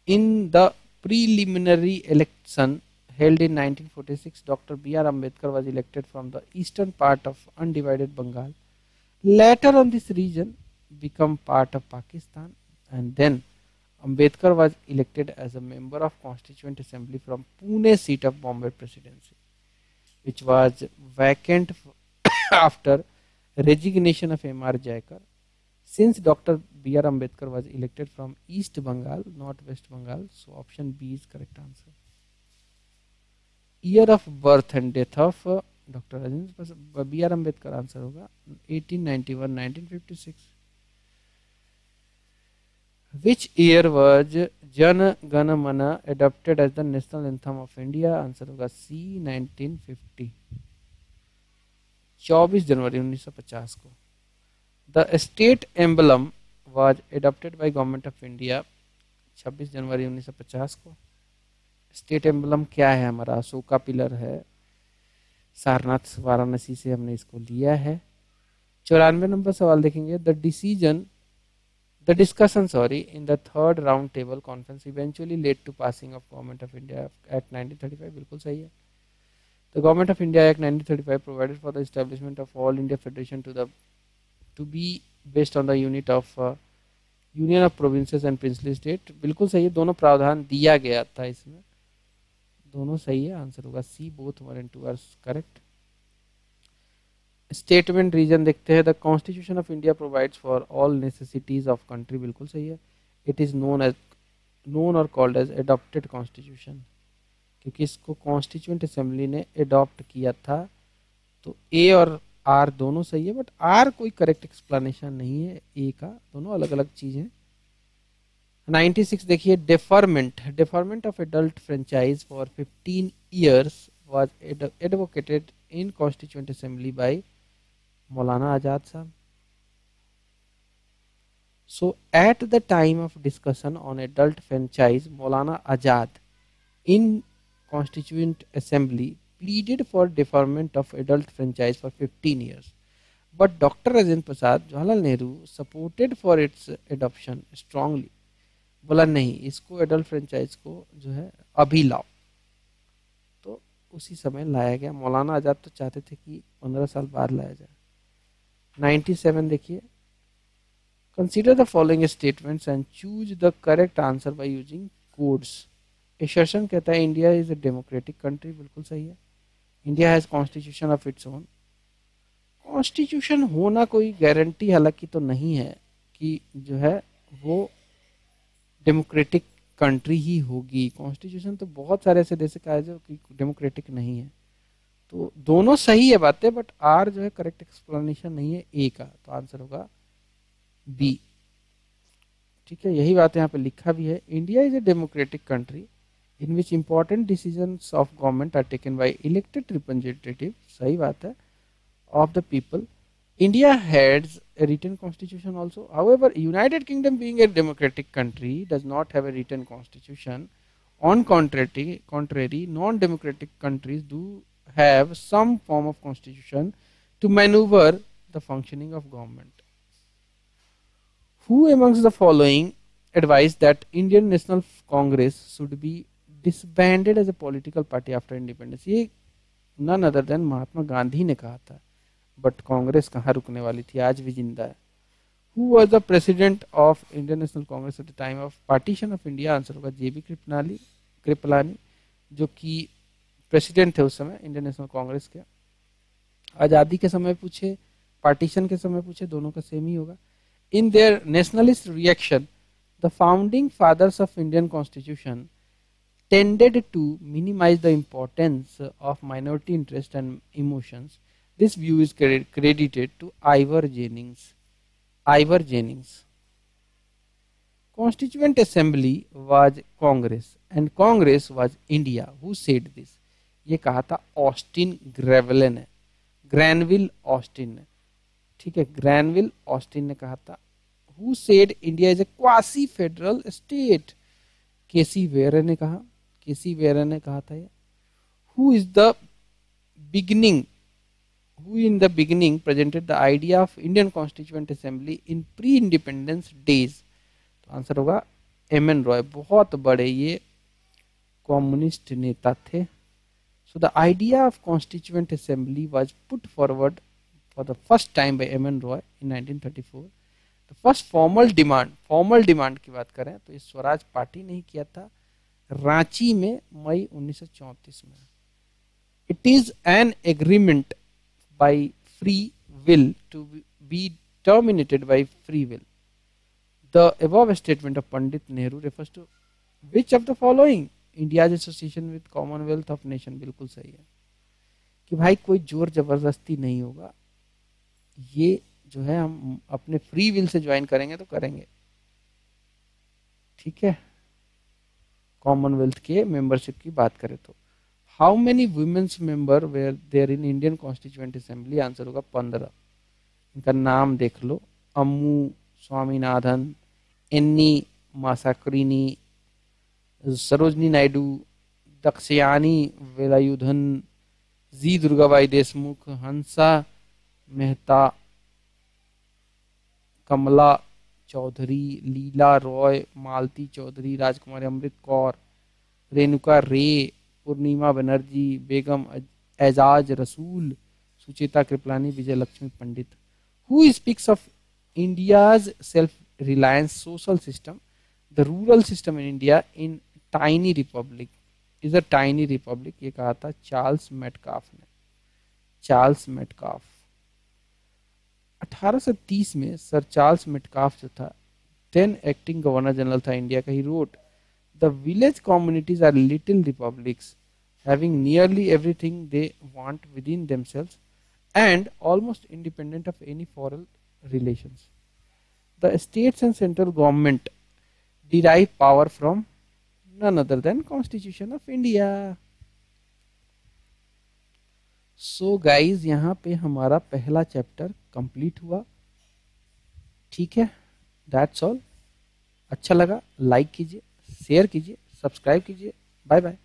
In the preliminary election held in 1946, Dr. B.R. Ambedkar was elected from the eastern part of undivided Bengal. Later on this region become part of Pakistan, and then Ambedkar was elected as a member of Constituent Assembly from Pune seat of Bombay Presidency, which was vacant after resignation of M.R. Jaikar. Since Dr. B.R. Ambedkar was elected from East Bengal, not West Bengal, so option B is correct answer. Year of birth and death of Dr. Rajendra B.R. Ambedkar, answer होगा 1891, 1956. Which year was Jana Gana Mana adopted as the national anthem of India? Answer होगा C, 1950, 24 जनवरी 1950 को. The state emblem was adopted by Government of India 26 जनवरी 1950 को. State emblem क्या है हमारा? Ashoka pillar है, सारनाथ वाराणसी से हमने इसको लिया है। 94 नंबर सवाल देखेंगे। The discussion in the third round table conference eventually led to passing of government of India act 1935, बिल्कुल सही है। The government of India act 1935 provided for the establishment of all India federation to be based on the unit of union of provinces and princely state, बिल्कुल सही है। दोनों प्रावधान दिया गया था इसमें, दोनों सही है। आंसर होगा C, both 1 and 2 are correct. Statement reason देखते हैं। The constitution of India provides for all necessities of country, बिल्कुल सही है। इट इज नोन और कॉल्ड एज एडॉप्टेड कॉन्स्टिट्यूशन, क्योंकि इसको कॉन्स्टिट्यूएंट असेंबली ने एडॉप्ट किया था। तो ए और आर दोनों सही है, बट आर कोई करेक्ट एक्सप्लेनेशन नहीं है ए का, दोनों अलग अलग चीज है। 96 देखिए। Deferment of adult franchise for 15 years was advocated in Constituent Assembly by Maulana Azad Sahab. So at the time of discussion on adult franchise, Maulana Azad in Constituent Assembly pleaded for deferment of adult franchise for 15 years. But Dr. Rajendra Prasad, Jawaharlal Nehru supported for its adoption strongly. बोला नहीं, इसको adult franchise को जो है अभी लाओ, तो उसी समय लाया गया। मौलाना आजाद तो चाहते थे कि 15 साल बाद लाया जाए। 97 देखिए। Consider the following statements and choose the correct answer by using codes. Assertion कहता है India is a democratic country, बिल्कुल सही है। India has constitution of its own. Constitution होना कोई गारंटी हालांकि तो नहीं है कि जो है वो डेमोक्रेटिक कंट्री ही होगी। कॉन्स्टिट्यूशन तो बहुत सारे ऐसे देश का है जो कि डेमोक्रेटिक नहीं है। तो दोनों सही है बातें, बट आर जो है करेक्ट एक्सप्लेनेशन नहीं है ए का, तो आंसर होगा बी। ठीक है, यही बात यहाँ पे लिखा भी है। India is a democratic country in which important decisions of government are taken by elected representative, सही बात है, of the people. India has a written constitution also. However, United Kingdom being a democratic country does not have a written constitution. On contrary, non-democratic countries do have some form of constitution to maneuver the functioning of government. Who amongst the following advised that Indian National Congress should be disbanded as a political party after independence? ये none other than Mahatma Gandhi ने कहा था, but Congress कहाँ रुकने वाली थी, आज भी जिंदा है। Who was the president of Indian national Congress at the time of partition of India? Answer होगा जेबी कृपलानी, जो कि प्रेसिडेंट थे उस समय इंडियन नेशनल कांग्रेस के। आज़ादी के समय पूछे, पार्टीशन के समय पूछे, दोनों का सेम ही होगा। In their nationalist reaction the founding fathers of Indian constitution tended to minimize the importance of minority interest and emotions. This view is credited to Ivor Jennings. Constituent Assembly was Congress and Congress was India. Who said this? ये कहा था Austin ग्रेवलन है, Granville Austin ने, ठीक है, Granville Austin ने कहा था। Who said India is a quasi federal state? K C Wheare ने कहा, था ये। Who in the beginning presented the idea of Indian Constituent Assembly in pre-independence days? तो आंसर होगा एम.एन. रॉय, बहुत बड़े ये कम्युनिस्ट नेता थे। So the idea of Constituent Assembly was put forward for the first time by M.N. Roy in 1934. The first formal demand की बात करें तो इस स्वराज पार्टी ने ही किया था रांची में मई 1934 में। It is an agreement by free will to be terminated by free will. The above statement of Pandit Nehru refers to which of the following? India's association with Commonwealth of Nation, बिल्कुल सही है कि भाई कोई जोर जबरदस्ती नहीं होगा, ये जो है हम अपने फ्री विल से ज्वाइन करेंगे तो करेंगे, ठीक है। कॉमनवेल्थ के मेंबरशिप की बात करें तो how many womens member were there in Indian constituent assembly? Answer होगा 15। इनका नाम देख लो, अम्मू स्वामीनाथन, एन्नी मासाकरिनी, सरोजनी नायडू, दक्षयानी वेलायुधन, जी दुर्गाबाई देशमुख, हंसा मेहता, कमला चौधरी, लीला रॉय, मालती चौधरी, राजकुमारी अमृत कौर, रेणुका रे, पूर्णिमा Banerjee, Begum Aizaz Rasul, Sucheta Kripalani, Vijaya Lakshmi Pandit. Who speaks of India's self reliance social system, the rural system in India in tiny republic is a tiny republic, ये कहा था Charles Metcalfe ने। Charles Metcalfe 1830 में सर चार्ल्स मेटकाफ जो था, देन एक्टिंग गवर्नर जनरल था India का, he wrote the village communities are little republics having nearly everything they want within themselves and almost independent of any foreign relations. The states and central government derive power from none other than Constitution of India. So guys, यहाँ पे हमारा पहला chapter complete हुआ। ठीक है, that's all. अच्छा लगा like कीजिए, शेयर कीजिए, सब्सक्राइब कीजिए। Bye bye.